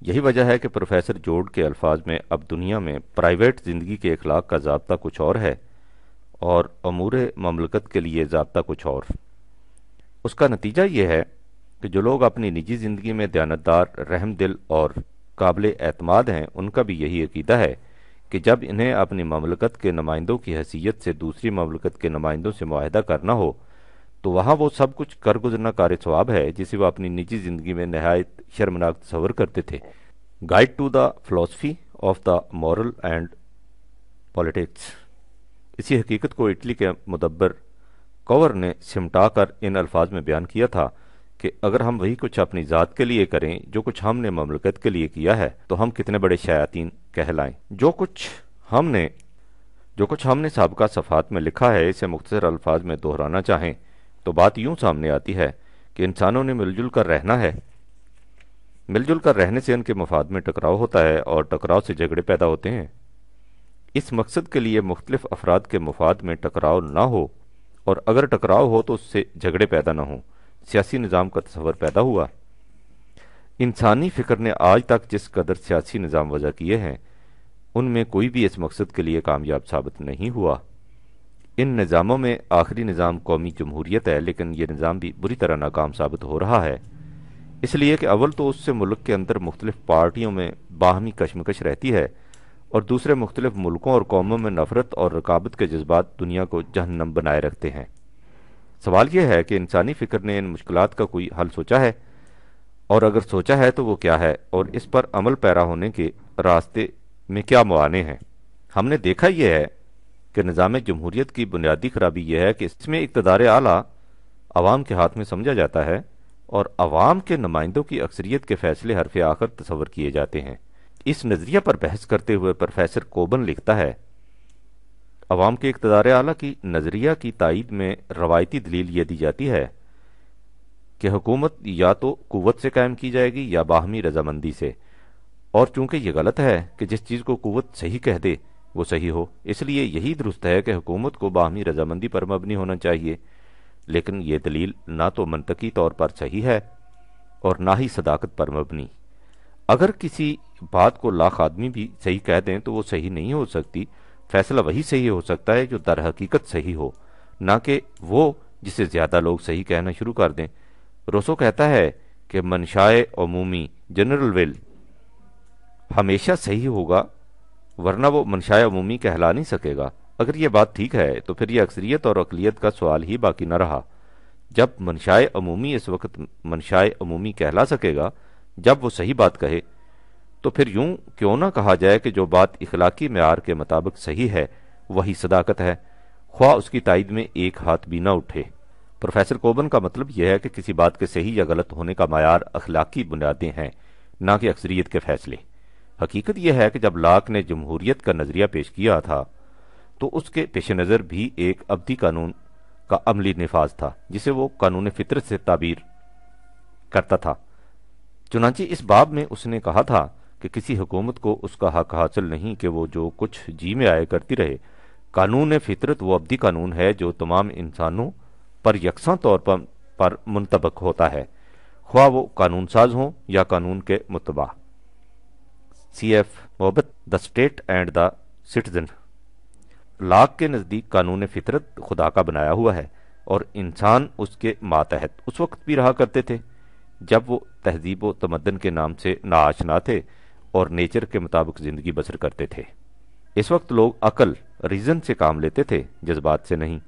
یہی وجہ ہے کہ پروفیسر جورڈ کے الفاظ میں اب دنیا میں پرائیویٹ زندگی کے اخلاق کا ضابطہ کچھ اور ہے اور امور مملکت کے لیے ضابطہ کچھ اور۔ اس کا نتیجہ یہ ہے کہ جو لوگ اپنی نجی زندگی میں دیانتدار، رحم دل اور قابل اعتماد ہیں، ان کا بھی یہی عقیدہ ہے کہ جب انہیں اپنی مملکت کے نمائندوں کی حیثیت سے دوسری مملکت کے نمائندوں سے معاہدہ کرنا ہو تو وہاں وہ سب کچھ کر گزرنا کار ثواب ہے جسے وہ اپنی نجی زندگی میں نہایت شرمناک تصور کرتے تھے۔ Guide to the philosophy of the moral and politics, اسی حقیقت کو اٹلی کے مدبر کور نے سمٹا کر ان الفاظ میں بیان کیا تھا کہ اگر ہم وہی کچھ اپنی ذات کے لیے کریں جو کچھ ہم نے مملکت کے لیے کیا ہے تو ہم کتنے بڑے شیاطین کہلائیں۔ جو کچھ ہم نے سابقہ صفحات میں لکھا ہے اسے مختصر الفاظ میں دہرانا چاہیں تو بات یوں سامنے آتی ہے کہ انسانوں نے مل جل کر رہنا ہے۔ مل جل کر رہنے سے ان کے مفاد میں ٹکراؤ ہوتا ہے اور ٹکراؤ سے جھگڑے پیدا ہوتے ہیں۔ اس مقصد کے لیے مختلف افراد کے مفاد میں ٹکراؤ نہ ہو، اور اگر ٹکراؤ ہو تو اس سے جھگڑے پیدا نہ ہوں، سیاسی نظام کا تصور پیدا ہوا۔ انسانی فکر نے آج تک جس قدر سیاسی نظام وضع کیے ہیں ان میں کوئی بھی اس مقصد کے لیے کامیاب ثابت نہیں ہوا۔ ان نظاموں میں آخری نظام قومی جمہوریت ہے، لیکن یہ نظام بھی بری طرح ناکام ثابت ہو رہا ہے، اس لیے کہ اول تو اس سے ملک کے اندر مختلف پارٹیوں میں باہمی کشمکش رہتی ہے، اور دوسرے مختلف ملکوں اور قوموں میں نفرت اور رقابت کے جذبات دنیا کو جہنم بنائے رکھتے ہیں۔ سوال یہ ہے کہ انسانی فکر نے ان مشکلات کا کوئی حل سوچا ہے، اور اگر سوچا ہے تو وہ کیا ہے، اور اس پر عمل پیرا ہونے کے راستے میں کیا موانع ہیں۔ ہم نے دیکھا یہ ہے کہ نظام جمہوریت کی بنیادی خرابی یہ ہے کہ اس میں اقتدار اعلیٰ عوام کے ہاتھ میں سمجھا جاتا ہے، اور عوام کے نمائندوں کی اکثریت کے فیصلے حرف آخر تصور کیے جاتے ہیں۔ اس نظریہ پر بحث کرتے ہوئے پروفیسر کوبن لکھتا ہے، عوام کے اقتدار اعلیٰ کی نظریہ کی تائید میں روایتی دلیل یہ دی جاتی ہے کہ حکومت یا تو قوت سے قائم کی جائے گی یا باہمی رضامندی سے، اور چونکہ یہ غلط ہے کہ جس چیز کو قوت صحیح کہہ دے وہ صحیح ہو، اس لیے یہی درست ہے کہ حکومت کو باہمی رضامندی پر مبنی ہونا چاہیے، لیکن یہ دلیل نہ تو منطقی طور پر صحیح ہے اور نہ ہی صداقت پر مبنی۔ اگر کسی بات کو لاکھ آدمی بھی صحیح کہہ دیں تو وہ صحیح نہیں ہو سکتی، فیصلہ وہی صحیح ہو سکتا ہے جو در حقیقت صحیح ہو، نہ کہ وہ جسے زیادہ لوگ صحیح کہنا شروع کر دیں۔ روسو کہتا ہے کہ منشائے عمومی جنرل ول ہمیشہ صحیح ہوگا، ورنہ وہ منشائے عمومی کہلا نہیں سکے گا۔ اگر یہ بات ٹھیک ہے تو پھر یہ اکثریت اور اقلیت کا سوال ہی باقی نہ رہا۔ جب منشائے عمومی اس وقت منشائے عمومی کہلا سکے گا جب وہ صحیح بات کہے، تو پھر یوں کیوں نہ کہا جائے کہ جو بات اخلاقی معیار کے مطابق صحیح ہے وہی صداقت ہے، خواہ اس کی تائید میں ایک ہاتھ بھی نہ اٹھے۔ پروفیسر کوبن کا مطلب یہ ہے کہ کسی بات کے صحیح یا غلط ہونے کا معیار اخلاقی بنیادیں ہیں، نہ کہ اکثریت کے فیصلے۔ حقیقت یہ ہے کہ جب لاک نے جمہوریت کا نظریہ پیش کیا تھا تو اس کے پیش نظر بھی ایک ابدی قانون کا عملی نفاذ تھا جسے وہ قانون فطرت سے تعبیر کرتا تھا۔ چنانچہ اس باب میں اس نے کہا تھا کہ کسی حکومت کو اس کا حق حاصل نہیں کہ وہ جو کچھ جی میں آئے کرتی رہے۔ قانون فطرت وہ ابدی قانون ہے جو تمام انسانوں پر یکساں طور پر منطبق ہوتا ہے، خواہ وہ قانون ساز ہوں یا قانون کے متبع۔ سی ایف محبت، the state and the citizen. Locke کے نزدیک قانون فطرت خدا کا بنایا ہوا ہے، اور انسان اس کے ماتحت اس وقت بھی رہا کرتے تھے جب وہ تہذیب و تمدن کے نام سے ناآشنا تھے اور نیچر کے مطابق زندگی بسر کرتے تھے۔ اس وقت لوگ عقل ریزن سے کام لیتے تھے، جذبات سے نہیں۔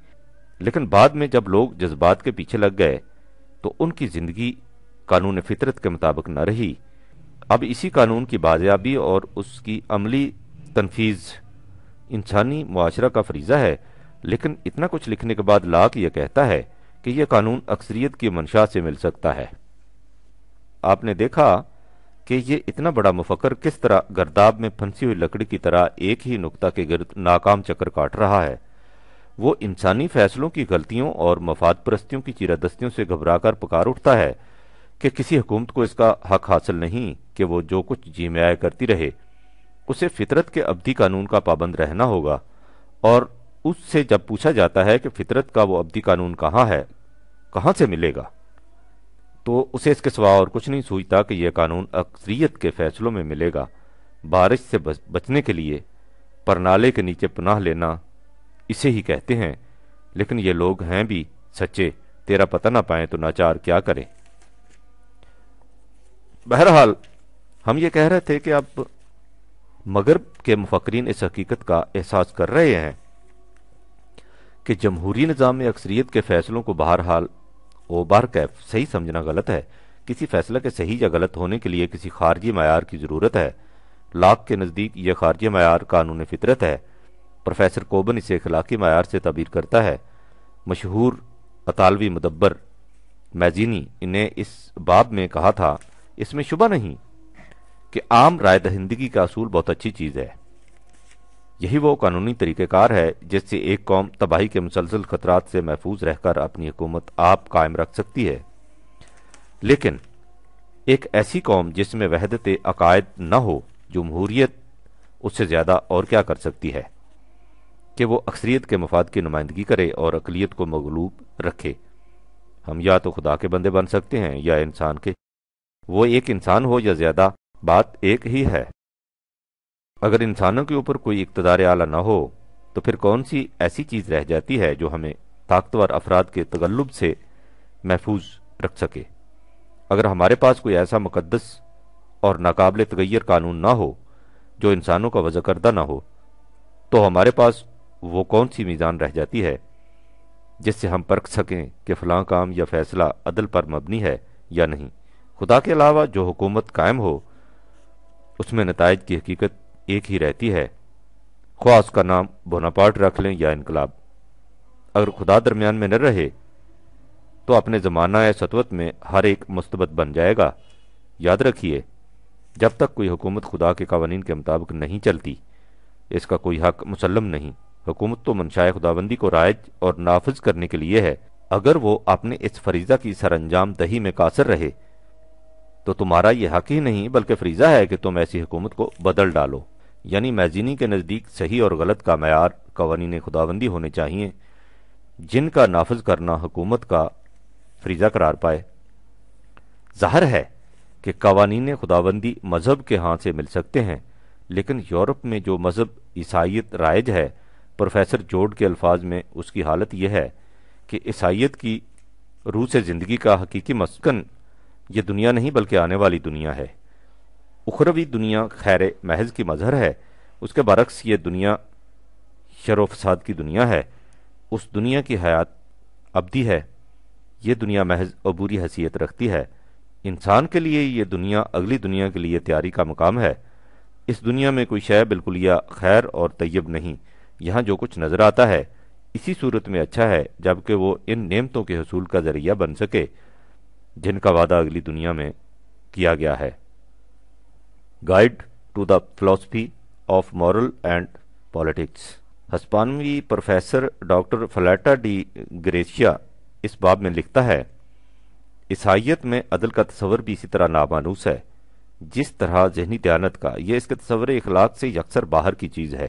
لیکن بعد میں جب لوگ جذبات کے پیچھے لگ گئے تو ان کی زندگی قانون فطرت کے مطابق نہ رہی۔ اب اسی قانون کی بازیابی اور اس کی عملی تنفیذ انسانی معاشرہ کا فریضہ ہے، لیکن اتنا کچھ لکھنے کے بعد لاک یہ کہتا ہے کہ یہ قانون اکثریت کی منشا سے مل سکتا ہے۔ آپ نے دیکھا کہ یہ اتنا بڑا مفکر کس طرح گرداب میں پھنسی ہوئی لکڑی کی طرح ایک ہی نقطہ کے گرد ناکام چکر کاٹ رہا ہے۔ وہ انسانی فیصلوں کی غلطیوں اور مفاد پرستیوں کی چیرادستیوں سے گھبرا کر پکار اٹھتا ہے کہ کسی حکومت کو اس کا حق حاصل نہیں کہ وہ جو کچھ جی میں آئے کرتی رہے، اسے فطرت کے ابدی قانون کا پابند رہنا ہوگا، اور اس سے جب پوچھا جاتا ہے کہ فطرت کا وہ ابدی قانون کہاں ہے، کہاں سے ملے گا، تو اسے اس کے سوا اور کچھ نہیں سوچتا کہ یہ قانون اکثریت کے فیصلوں میں ملے گا۔ بارش سے بچنے کے لیے پرنالے کے نیچے پناہ لینا اسے ہی کہتے ہیں، لیکن یہ لوگ ہیں بھی سچے، تیرا پتہ نہ پائیں تو ناچار کیا کریں۔ بہرحال ہم یہ کہہ رہے تھے کہ اب مغرب کے مفکرین اس حقیقت کا احساس کر رہے ہیں کہ جمہوری نظام میں اکثریت کے فیصلوں کو بہرحال و بہرکیف صحیح سمجھنا غلط ہے۔ کسی فیصلہ کے صحیح یا غلط ہونے کے لیے کسی خارجی معیار کی ضرورت ہے۔ لاک کے نزدیک یہ خارجی معیار قانون فطرت ہے۔ پروفیسر کوبن اسے اخلاقی معیار سے تعبیر کرتا ہے۔ مشہور اطالوی مدبر میزینی نے اس باب میں کہا تھا، اس میں شبہ نہیں کہ عام رائے دہندگی کا اصول بہت اچھی چیز ہے۔ یہی وہ قانونی طریقہ کار ہے جس سے ایک قوم تباہی کے مسلسل خطرات سے محفوظ رہ کر اپنی حکومت آپ قائم رکھ سکتی ہے۔ لیکن ایک ایسی قوم جس میں وحدت عقائد نہ ہو، جمہوریت اس سے زیادہ اور کیا کر سکتی ہے کہ وہ اکثریت کے مفاد کی نمائندگی کرے اور اقلیت کو مغلوب رکھے۔ ہم یا تو خدا کے بندے بن سکتے ہیں یا انسان کے، وہ ایک انسان ہو یا زیادہ، بات ایک ہی ہے۔ اگر انسانوں کے اوپر کوئی اقتدار اعلیٰ نہ ہو تو پھر کون سی ایسی چیز رہ جاتی ہے جو ہمیں طاقتور افراد کے تغلب سے محفوظ رکھ سکے؟ اگر ہمارے پاس کوئی ایسا مقدس اور ناقابل تغیر قانون نہ ہو جو انسانوں کا وضع کردہ نہ ہو، تو ہمارے پاس وہ کون سی میزان رہ جاتی ہے جس سے ہم پرکھ سکیں کہ فلاں کام یا فیصلہ عدل پر مبنی ہے یا نہیں؟ خدا کے علاوہ جو حکومت قائم ہو اس میں نتائج کی حقیقت ایک ہی رہتی ہے، خواہ اس کا نام بوناپارٹ رکھ لیں یا انقلاب۔ اگر خدا درمیان میں نہ رہے تو اپنے زمانہ سطوت میں ہر ایک مستبد بن جائے گا۔ یاد رکھیے، جب تک کوئی حکومت خدا کے قوانین کے مطابق نہیں چلتی، اس کا کوئی حق مسلم نہیں۔ حکومت تو منشائے خداوندی کو رائج اور نافذ کرنے کے لیے ہے۔ اگر وہ اپنے اس فریضہ کی سر انجام دہی میں قاصر رہے تو تمہارا یہ حق ہی نہیں بلکہ فریضہ ہے کہ تم ایسی حکومت کو بدل ڈالو۔ یعنی میزینی کے نزدیک صحیح اور غلط کا معیار قوانین خداوندی ہونے چاہیے جن کا نافذ کرنا حکومت کا فریضہ قرار پائے۔ ظاہر ہے کہ قوانین خداوندی مذہب کے ہاں سے مل سکتے ہیں، لیکن یورپ میں جو مذہب عیسائیت رائج ہے، پروفیسر جوڈ کے الفاظ میں اس کی حالت یہ ہے کہ عیسائیت کی روح سے زندگی کا حقیقی مسکن یہ دنیا نہیں بلکہ آنے والی دنیا ہے۔ اخروی دنیا خیر محض کی مظہر ہے، اس کے برعکس یہ دنیا شر و فساد کی دنیا ہے۔ اس دنیا کی حیات ابدی ہے، یہ دنیا محض عبوری حیثیت رکھتی ہے۔ انسان کے لیے یہ دنیا اگلی دنیا کے لیے تیاری کا مقام ہے۔ اس دنیا میں کوئی شے بالکلیہ خیر اور طیب نہیں۔ یہاں جو کچھ نظر آتا ہے اسی صورت میں اچھا ہے جبکہ وہ ان نعمتوں کے حصول کا ذریعہ بن سکے جن کا وعدہ اگلی دنیا میں کیا گیا ہے۔ Guide to the philosophy of moral and politics. ہسپانوی پروفیسر ڈاکٹر فلیٹا ڈی گریشیا اس باب میں لکھتا ہے، عیسائیت میں عدل کا تصور بھی اسی طرح نامانوس ہے جس طرح ذہنی دیانت کا۔ یہ اس کے تصور اخلاق سے یکسر باہر کی چیز ہے۔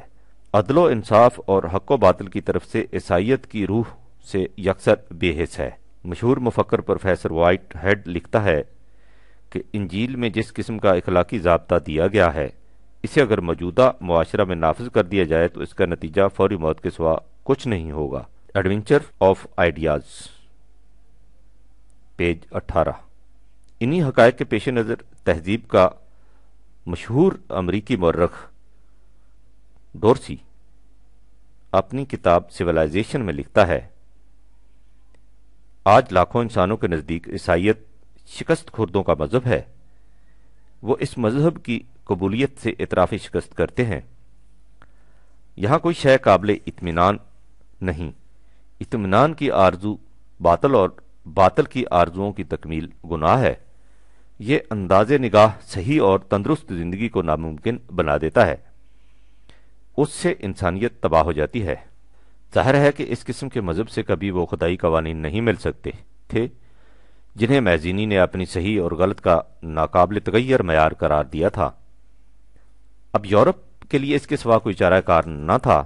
عدل و انصاف اور حق و باطل کی طرف سے عیسائیت کی روح سے یکسر بے حس ہے۔ مشہور مفکر پروفیسر وائٹ ہیڈ لکھتا ہے کہ انجیل میں جس قسم کا اخلاقی ضابطہ دیا گیا ہے اسے اگر موجودہ معاشرہ میں نافذ کر دیا جائے تو اس کا نتیجہ فوری موت کے سوا کچھ نہیں ہوگا۔ Adventure of ideas, page 18۔ انہی حقائق کے پیش نظر تہذیب کا مشہور امریکی مورخ ڈورسی اپنی کتاب سویلائزیشن میں لکھتا ہے، آج لاکھوں انسانوں کے نزدیک عیسائیت شکست خوردوں کا مذہب ہے۔ وہ اس مذہب کی قبولیت سے اعتراف شکست کرتے ہیں۔ یہاں کوئی شے قابل اطمینان نہیں۔ اطمینان کی آرزو باطل اور باطل کی آرزوؤں کی تکمیل گناہ ہے۔ یہ انداز نگاہ صحیح اور تندرست زندگی کو ناممکن بنا دیتا ہے۔ اس سے انسانیت تباہ ہو جاتی ہے۔ ظاہر ہے کہ اس قسم کے مذہب سے کبھی وہ خدائی قوانین نہیں مل سکتے تھے جنہیں میزینی نے اپنی صحیح اور غلط کا ناقابل تغیر معیار قرار دیا تھا۔ اب یورپ کے لیے اس کے سوا کوئی چارہ کار نہ تھا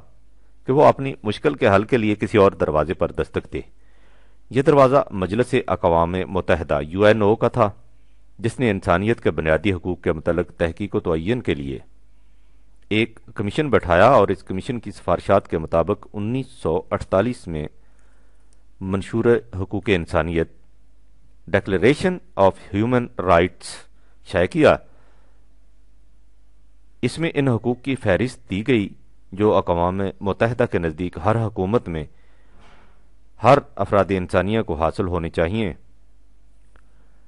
کہ وہ اپنی مشکل کے حل کے لیے کسی اور دروازے پر دستک دے۔ یہ دروازہ مجلس اقوام متحدہ UNO کا تھا، جس نے انسانیت کے بنیادی حقوق کے متعلق تحقیق و تعین کے لیے ایک کمیشن بٹھایا اور اس کمیشن کی سفارشات کے مطابق 1948 میں منشور حقوق انسانیت ڈکلیریشن آف ہیومن رائٹس شائع کیا۔ اس میں ان حقوق کی فہرست دی گئی جو اقوام متحدہ کے نزدیک ہر حکومت میں ہر افراد انسانیہ کو حاصل ہونے چاہیے۔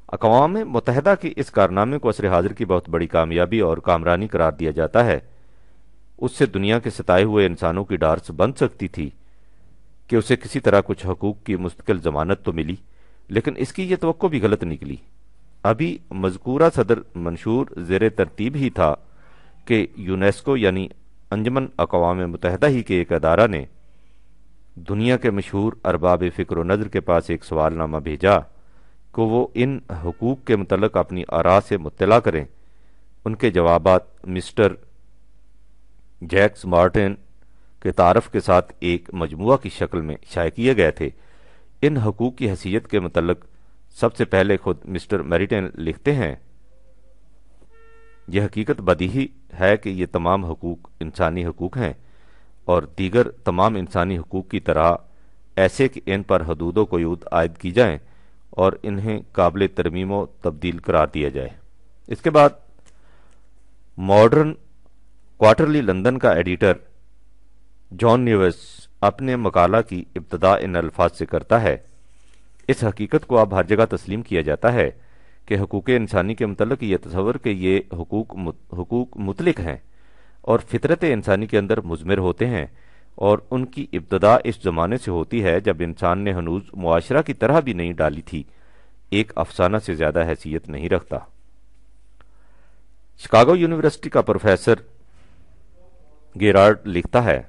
اقوام متحدہ کے اس کارنامے کو عصر حاضر کی بہت بڑی کامیابی اور کامرانی قرار دیا جاتا ہے۔ اس سے دنیا کے ستائے ہوئے انسانوں کی ڈارس بن سکتی تھی کہ اسے کسی طرح کچھ حقوق کی مستقل ضمانت تو ملی، لیکن اس کی یہ توقع بھی غلط نکلی۔ ابھی مذکورہ صدر منشور زیر ترتیب ہی تھا کہ یونیسکو یعنی انجمن اقوام متحدہ ہی کے ایک ادارہ نے دنیا کے مشہور ارباب فکر و نظر کے پاس ایک سوال نامہ بھیجا کہ وہ ان حقوق کے متعلق اپنی آراء سے مطلع کریں۔ ان کے جوابات مسٹر جیکس مارٹن کے تعارف کے ساتھ ایک مجموعہ کی شکل میں شائع کیے گئے تھے۔ ان حقوق کی حیثیت کے متعلق سب سے پہلے خود مسٹر میریٹن لکھتے ہیں: یہ حقیقت بدیہی ہے کہ یہ تمام حقوق انسانی حقوق ہیں اور دیگر تمام انسانی حقوق کی طرح ایسے کہ ان پر حدود و قیود عائد کی جائیں اور انہیں قابل ترمیم و تبدیل قرار دیا جائے۔ اس کے بعد ماڈرن کوارٹرلی لندن کا ایڈیٹر جان نیوس اپنے مقالہ کی ابتدا ان الفاظ سے کرتا ہے: اس حقیقت کو اب ہر جگہ تسلیم کیا جاتا ہے کہ حقوق انسانی کے متعلق یہ تصور کہ یہ حقوق مطلق ہیں اور فطرت انسانی کے اندر مضمر ہوتے ہیں، اور ان کی ابتدا اس زمانے سے ہوتی ہے جب انسان نے ہنوز معاشرہ کی طرح بھی نہیں ڈالی تھی، ایک افسانہ سے زیادہ حیثیت نہیں رکھتا۔ شکاگو یونیورسٹی کا پروفیسر گیرارڈ لکھتا ہے: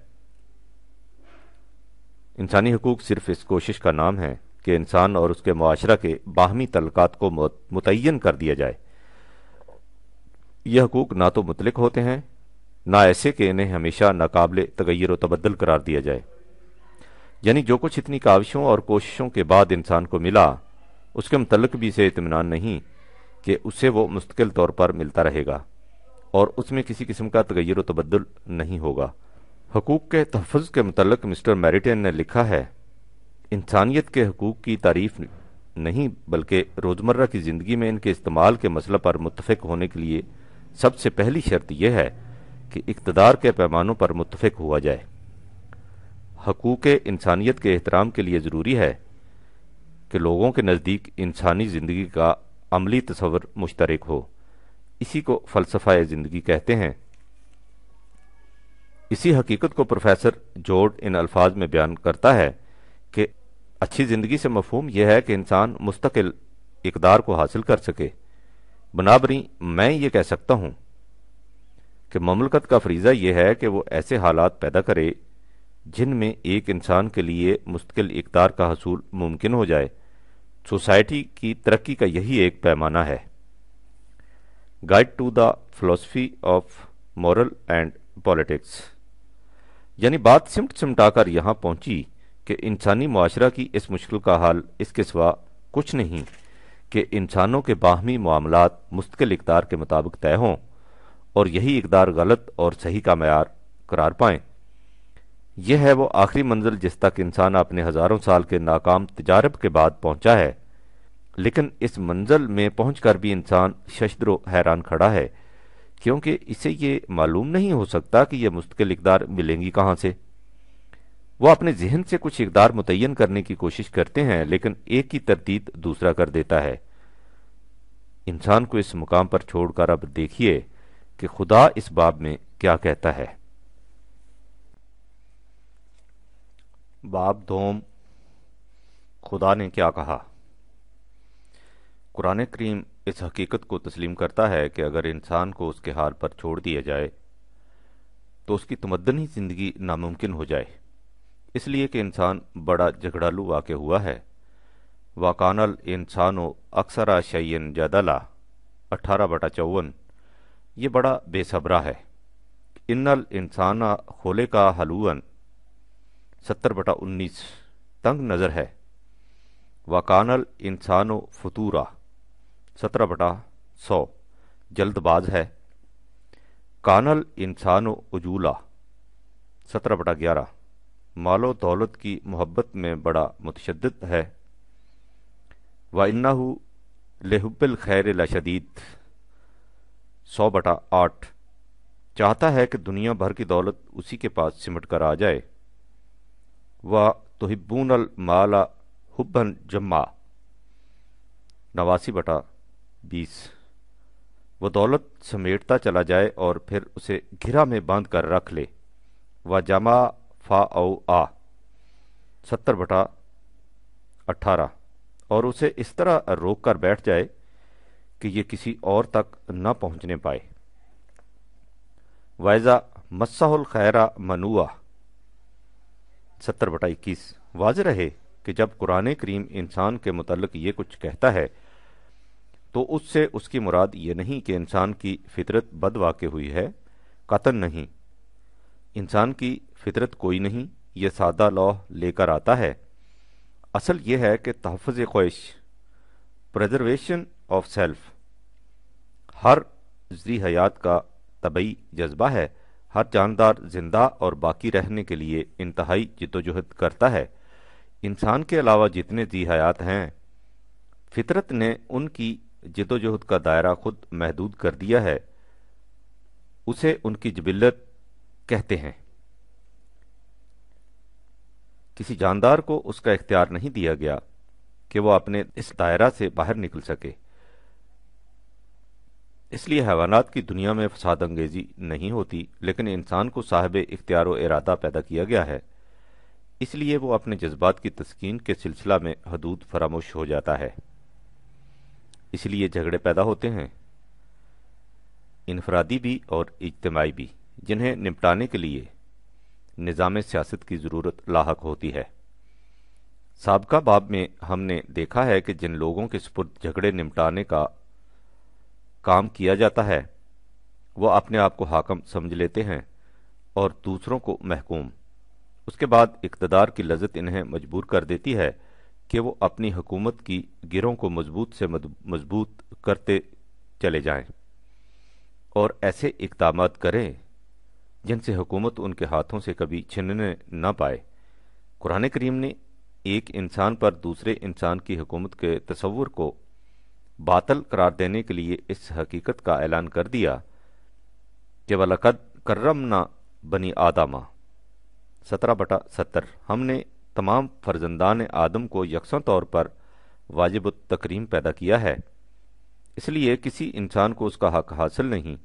انسانی حقوق صرف اس کوشش کا نام ہے کہ انسان اور اس کے معاشرہ کے باہمی تعلقات کو متعین کر دیا جائے۔ یہ حقوق نہ تو مطلق ہوتے ہیں، نہ ایسے کہ انہیں ہمیشہ ناقابل تغیر و تبدل قرار دیا جائے۔ یعنی جو کچھ اتنی کاوشوں اور کوششوں کے بعد انسان کو ملا، اس کے متعلق بھی اسے اطمینان نہیں کہ اسے وہ مستقل طور پر ملتا رہے گا اور اس میں کسی قسم کا تغیر و تبدل نہیں ہوگا۔ حقوق کے تحفظ کے متعلق مسٹر میریٹن نے لکھا ہے: انسانیت کے حقوق کی تعریف نہیں بلکہ روزمرہ کی زندگی میں ان کے استعمال کے مسئلہ پر متفق ہونے کے لیے سب سے پہلی شرط یہ ہے کہ اقتدار کے پیمانوں پر متفق ہوا جائے۔ حقوق انسانیت کے احترام کے لیے ضروری ہے کہ لوگوں کے نزدیک انسانی زندگی کا عملی تصور مشترک ہو۔ اسی کو فلسفہ زندگی کہتے ہیں۔ اسی حقیقت کو پروفیسر جورڈ ان الفاظ میں بیان کرتا ہے کہ اچھی زندگی سے مفہوم یہ ہے کہ انسان مستقل اقدار کو حاصل کر سکے۔ بنابراین میں یہ کہہ سکتا ہوں کہ مملکت کا فریضہ یہ ہے کہ وہ ایسے حالات پیدا کرے جن میں ایک انسان کے لیے مستقل اقدار کا حصول ممکن ہو جائے۔ سوسائٹی کی ترقی کا یہی ایک پیمانہ ہے۔ گائیڈ ٹو دا فلسفی آف مورل اینڈ پالیٹکس۔ یعنی بات سمٹ سمٹا کر یہاں پہنچی کہ انسانی معاشرہ کی اس مشکل کا حل اس کے سوا کچھ نہیں کہ انسانوں کے باہمی معاملات مستقل اقدار کے مطابق طے ہوں اور یہی اقدار غلط اور صحیح کا معیار قرار پائیں۔ یہ ہے وہ آخری منزل جس تک انسان اپنے ہزاروں سال کے ناکام تجارب کے بعد پہنچا ہے، لیکن اس منزل میں پہنچ کر بھی انسان ششدر و حیران کھڑا ہے، کیونکہ اسے یہ معلوم نہیں ہو سکتا کہ یہ مستقل اقدار ملیں گی کہاں سے۔ وہ اپنے ذہن سے کچھ اقدار متعین کرنے کی کوشش کرتے ہیں، لیکن ایک کی تردید دوسرا کر دیتا ہے۔ انسان کو اس مقام پر چھوڑ کر اب دیکھیے کہ خدا اس باب میں کیا کہتا ہے۔ باب دوم، خدا نے کیا کہا۔ قرآن کریم اس حقیقت کو تسلیم کرتا ہے کہ اگر انسان کو اس کے حال پر چھوڑ دیا جائے تو اس کی تمدنی زندگی ناممکن ہو جائے، اس لیے کہ انسان بڑا جھگڑالو واقع ہوا ہے۔ وَكَانَ الْإِنسَانُ أَكْثَرَ شَيْءٍ جَدَلًا 18/54۔ یہ بڑا بے صبرا ہے۔ ان الانسان خلق ہلوعا 70/19 تنگ نظر ہے۔ وَكَانَ الْإِنسَانُ فَطُورًا 17/100 جلد باز ہے۔ کان الانسان عجولا 17/11 مال و دولت کی محبت میں بڑا متشدد ہے۔ وَإِنَّهُ لِحُبِّ الْخَيْرِ لَشَدِيدٌ 100/8 چاہتا ہے کہ دنیا بھر کی دولت اسی کے پاس سمٹ کر آ جائے۔ تحبون المال حبا جما 89/20۔ وہ دولت سمیٹتا چلا جائے اور پھر اسے گھرا میں باندھ کر رکھ لے۔ و جمع فا او آ 70/18، اور اسے اس طرح روک کر بیٹھ جائے کہ یہ کسی اور تک نہ پہنچنے پائے۔ وَإِذَا مَسَّهُ الْخَيْرَ مَنُوعًا 70/21۔ واضح رہے کہ جب قرآن کریم انسان کے متعلق یہ کچھ کہتا ہے تو اس سے اس کی مراد یہ نہیں کہ انسان کی فطرت بد واقع ہوئی ہے، قطعاً نہیں۔ انسان کی فطرت کوئی نہیں، یہ سادہ لوح لے کر آتا ہے۔ اصل یہ ہے کہ تحفظ خواہش، پریزرویشن آف سیلف، ہر ذی حیات کا طبعی جذبہ ہے۔ ہر جاندار زندہ اور باقی رہنے کے لیے انتہائی جدوجہد کرتا ہے۔ انسان کے علاوہ جتنے ذی حیات ہیں، فطرت نے ان کی جدوجہد کا دائرہ خود محدود کر دیا ہے، اسے ان کی جبلت کہتے ہیں۔ کسی جاندار کو اس کا اختیار نہیں دیا گیا کہ وہ اپنے اس دائرہ سے باہر نکل سکے۔ اس لیے حیوانات کی دنیا میں فساد انگیزی نہیں ہوتی، لیکن انسان کو صاحب اختیار و ارادہ پیدا کیا گیا ہے، اس لیے وہ اپنے جذبات کی تسکین کے سلسلہ میں حدود فراموش ہو جاتا ہے۔ اس لیے جھگڑے پیدا ہوتے ہیں، انفرادی بھی اور اجتماعی بھی، جنہیں نمٹانے کے لیے نظام سیاست کی ضرورت لاحق ہوتی ہے۔ سابقہ باب میں ہم نے دیکھا ہے کہ جن لوگوں کے سپرد جھگڑے نمٹانے کا کام کیا جاتا ہے وہ اپنے آپ کو حاکم سمجھ لیتے ہیں اور دوسروں کو محکوم۔ اس کے بعد اقتدار کی لذت انہیں مجبور کر دیتی ہے کہ وہ اپنی حکومت کی گروں کو مضبوط سے مضبوط کرتے چلے جائیں اور ایسے اقدامات کریں جن سے حکومت ان کے ہاتھوں سے کبھی چھننے نہ پائے۔ قرآن کریم نے ایک انسان پر دوسرے انسان کی حکومت کے تصور کو باطل قرار دینے کے لیے اس حقیقت کا اعلان کر دیا کہ وَلَقَدْ كَرَّمْنَا بَنِي آدَمَ 17/70۔ ہم نے تمام فرزندان آدم کو یکساں طور پر واجب التکریم پیدا کیا ہے، اس لیے کسی انسان کو اس کا حق حاصل نہیں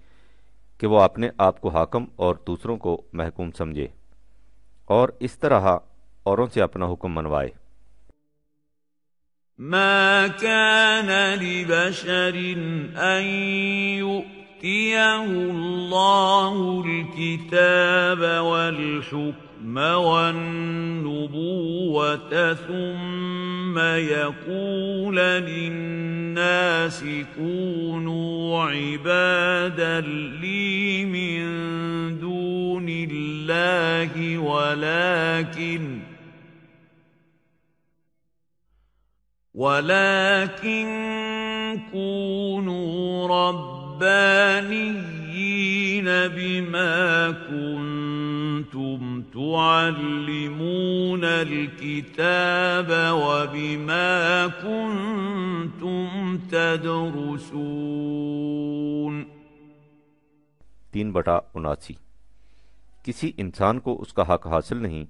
کہ وہ اپنے آپ کو حاکم اور دوسروں کو محکوم سمجھے اور اس طرح اوروں سے اپنا حکم منوائے۔ ما كان لبشر أن يؤتيه الله الكتاب والحكم والنبوة ثم يقول للناس كونوا عبادا لي من دون الله ولكن كونوا ربانيين بما كنتم تعلمون الكتاب وبما كنتم تدرسون 3/79۔ کسی انسان کو اس کا حق حاصل نہیں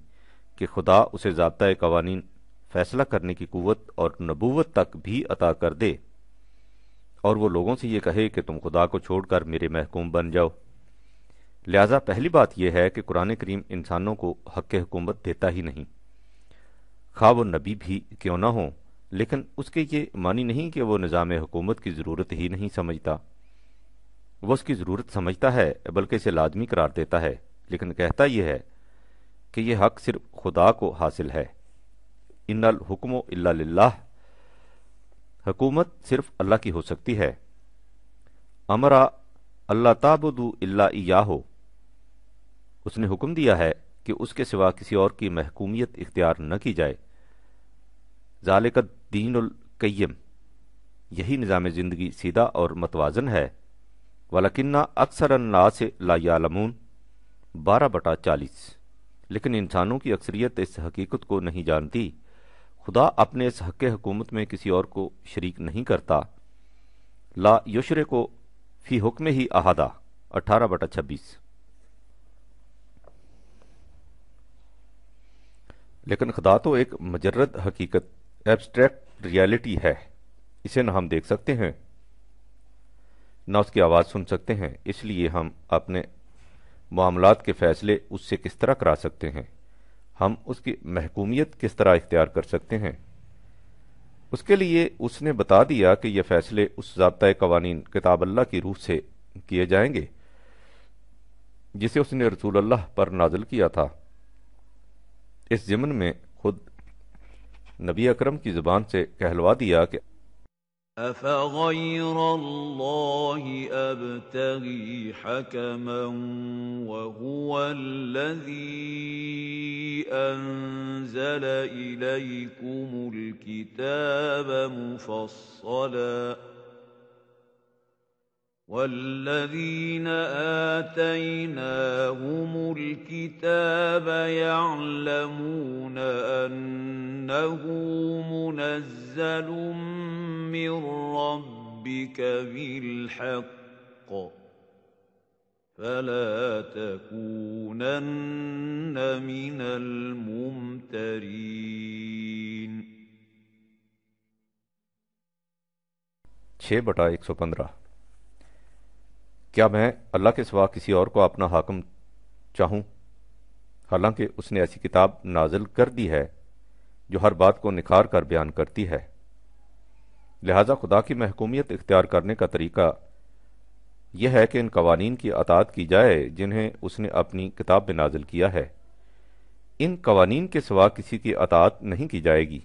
کہ خدا اسے ضابطۂ قوانین فیصلہ کرنے کی قوت اور نبوت تک بھی عطا کر دے اور وہ لوگوں سے یہ کہے کہ تم خدا کو چھوڑ کر میرے محکوم بن جاؤ۔ لہذا پہلی بات یہ ہے کہ قرآن کریم انسانوں کو حق حکومت دیتا ہی نہیں، خواہ وہ نبی بھی کیوں نہ ہو، لیکن اس کے یہ معنی نہیں کہ وہ نظام حکومت کی ضرورت ہی نہیں سمجھتا۔ وہ اس کی ضرورت سمجھتا ہے بلکہ اسے لازمی قرار دیتا ہے، لیکن کہتا یہ ہے کہ یہ حق صرف خدا کو حاصل ہے۔ ان الحکم الا للہ، حکومت صرف اللہ کی ہو سکتی ہے۔ امرا اللہ تعبدوا الا ایاہ، اس نے حکم دیا ہے کہ اس کے سوا کسی اور کی محکومیت اختیار نہ کی جائے۔ ذالک الدین القیم، یہی نظام زندگی سیدھا اور متوازن ہے۔ ولیکن اکثر الناس لا یعلمون 12/40۔ لیکن انسانوں کی اکثریت اس حقیقت کو نہیں جانتی۔ خدا اپنے اس حق حکومت میں کسی اور کو شریک نہیں کرتا۔ لا یشرک فی حکم ہی احدہ 18/26۔ لیکن خدا تو ایک مجرد حقیقت، ایبسٹریکٹ ریالٹی ہے، اسے نہ ہم دیکھ سکتے ہیں نہ اس کی آواز سن سکتے ہیں، اس لیے ہم اپنے معاملات کے فیصلے اس سے کس طرح کرا سکتے ہیں؟ ہم اس کی محکومیت کس طرح اختیار کر سکتے ہیں؟ اس کے لیے اس نے بتا دیا کہ یہ فیصلے اس ضابطۂ قوانین کتاب اللہ کی روح سے کیے جائیں گے جسے اس نے رسول اللہ پر نازل کیا تھا۔ اس ضمن میں خود نبی اکرم کی زبان سے کہلوا دیا کہ أَفَغَيْرَ اللَّهِ أَبْتَغِي حَكَمًا وَهُوَ الَّذِي أَنزَلَ إِلَيْكُمُ الْكِتَابَ مُفَصَّلًا وَالَّذِينَ آتَيْنَاهُمُ الْكِتَابَ يَعْلَمُونَ أَنَّهُ مُنَزَّلٌ مِّن رَّبِّكَ بِالْحَقِّ فَلَا تَكُونَنَّ مِنَ الْمُمْتَرِينَ۔ 6/115۔ کیا میں اللہ کے سوا کسی اور کو اپنا حاکم چاہوں، حالانکہ اس نے ایسی کتاب نازل کر دی ہے جو ہر بات کو نکھار کر بیان کرتی ہے؟ لہذا خدا کی محکومیت اختیار کرنے کا طریقہ یہ ہے کہ ان قوانین کی اطاعت کی جائے جنہیں اس نے اپنی کتاب میں نازل کیا ہے۔ ان قوانین کے سوا کسی کی اطاعت نہیں کی جائے گی۔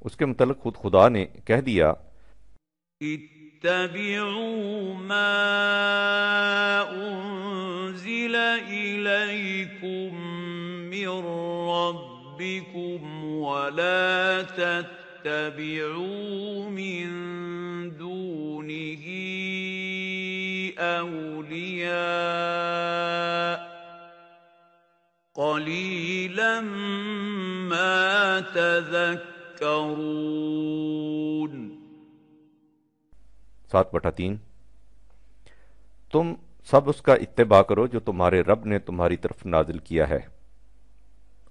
اس کے متعلق خود خدا نے کہہ دیا، اتبعوا ما انزل الیکم من ربکم ولا تتبعوا من دونه اولیاء قلیلا ما تذکرون۔ 7/3۔ تم سب اس کا اتباع کرو جو تمہارے رب نے تمہاری طرف نازل کیا ہے،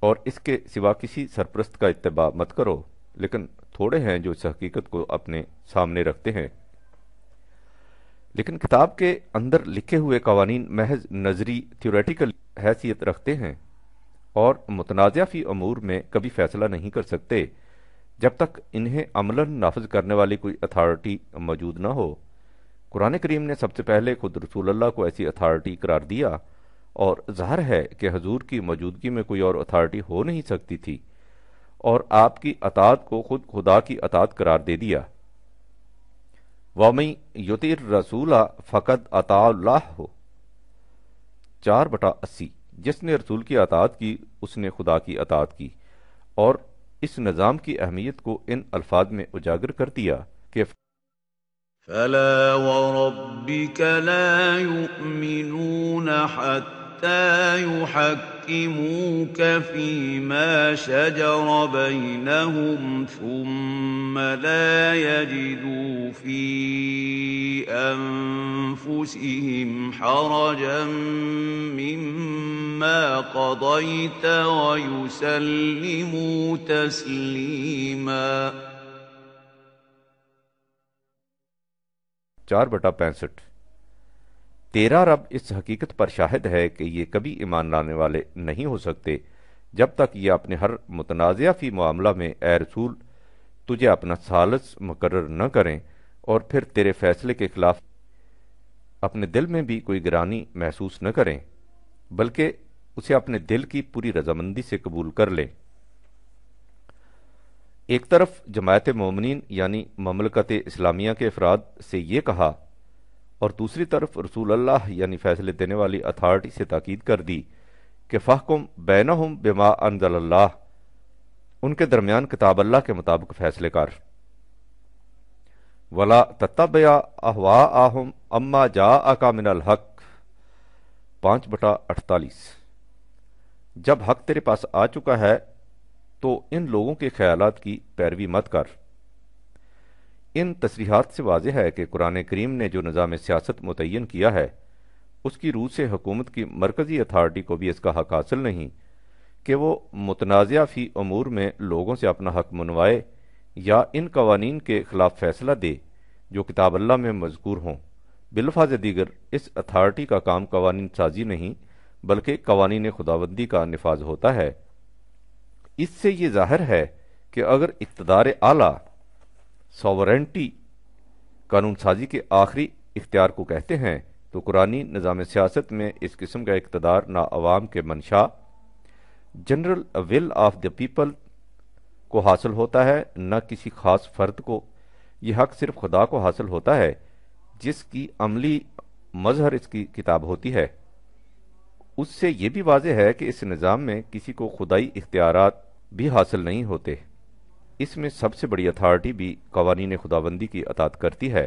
اور اس کے سوا کسی سرپرست کا اتباع مت کرو، لیکن تھوڑے ہیں جو اس حقیقت کو اپنے سامنے رکھتے ہیں۔ لیکن کتاب کے اندر لکھے ہوئے قوانین محض نظری تھیوریٹیکل حیثیت رکھتے ہیں اور متنازع فی امور میں کبھی فیصلہ نہیں کر سکتے جب تک انہیں عملاً نافذ کرنے والی کوئی اتھارٹی موجود نہ ہو۔ قرآن کریم نے سب سے پہلے خود رسول اللہ کو ایسی اتھارٹی قرار دیا، اور ظاہر ہے کہ حضور کی موجودگی میں کوئی اور اتھارٹی ہو نہیں سکتی تھی، اور آپ کی اطاعت کو خود خدا کی اطاعت قرار دے دیا۔ وَمَن یُطِعِ الرَّسُولَ فَقَدْ اطاع اللہ، 4/80۔ جس نے رسول کی اطاعت کی اس نے خدا کی اطاعت کی، اور اس نظام کی اہمیت کو ان الفاظ میں اجاگر کر دیا کہ فَلَا وَرَبِّكَ لَا يُؤْمِنُونَ حَتَّى يُحَكِّمُوكَ فِيمَا شَجَرَ بَيْنَهُمْ ثُمَّ لَا يَجِدُوا فِي أَنفُسِهِمْ حَرَجًا مِّمَّا قَضَيْتَ وَيُسَلِّمُوا تَسْلِيمًا۔ 4/65۔ تیرا رب اس حقیقت پر شاہد ہے کہ یہ کبھی ایمان لانے والے نہیں ہو سکتے جب تک یہ اپنے ہر متنازع فی معاملہ میں اے رسول تجھے اپنا ثالث مقرر نہ کریں، اور پھر تیرے فیصلے کے خلاف اپنے دل میں بھی کوئی گرانی محسوس نہ کریں، بلکہ اسے اپنے دل کی پوری رضامندی سے قبول کر لیں۔ ایک طرف جماعت مومنین یعنی مملکت اسلامیہ کے افراد سے یہ کہا، اور دوسری طرف رسول اللہ یعنی فیصلے دینے والی اتھارٹی سے تاکید کر دی کہ فَحْكُم بَيْنَهُمْ بِمَا أَنزَلَ اللَّهُ، ان کے درمیان کتاب اللہ کے مطابق فیصلے کر۔ وَلَا تَتَّبِعْ أَهْوَاءَهُمْ أَمَّا جَاءَكَ مِنَ الْحَقِّ، 5/48۔ جب حق تیرے پاس آ چکا ہے تو ان لوگوں کے خیالات کی پیروی مت کر۔ ان تصریحات سے واضح ہے کہ قرآن کریم نے جو نظام سیاست متعین کیا ہے اس کی روح سے حکومت کی مرکزی اتھارٹی کو بھی اس کا حق حاصل نہیں کہ وہ متنازعہ فی امور میں لوگوں سے اپنا حق منوائے یا ان قوانین کے خلاف فیصلہ دے جو کتاب اللہ میں مذکور ہوں۔ بالفاظ دیگر اس اتھارٹی کا کام قوانین سازی نہیں بلکہ قوانین خداوندی کا نفاذ ہوتا ہے۔ اس سے یہ ظاہر ہے کہ اگر اقتدار اعلیٰ ساورینٹی قانون سازی کے آخری اختیار کو کہتے ہیں تو قرآنی نظام سیاست میں اس قسم کا اقتدار نہ عوام کے منشا general will of the people کو حاصل ہوتا ہے نہ کسی خاص فرد کو۔ یہ حق صرف خدا کو حاصل ہوتا ہے جس کی عملی مظہر اس کی کتاب ہوتی ہے۔ اس سے یہ بھی واضح ہے کہ اس نظام میں کسی کو خدائی اختیارات بھی حاصل نہیں ہوتے۔ اس میں سب سے بڑی اتھارٹی بھی قوانین خداوندی کی اطاعت کرتی ہے،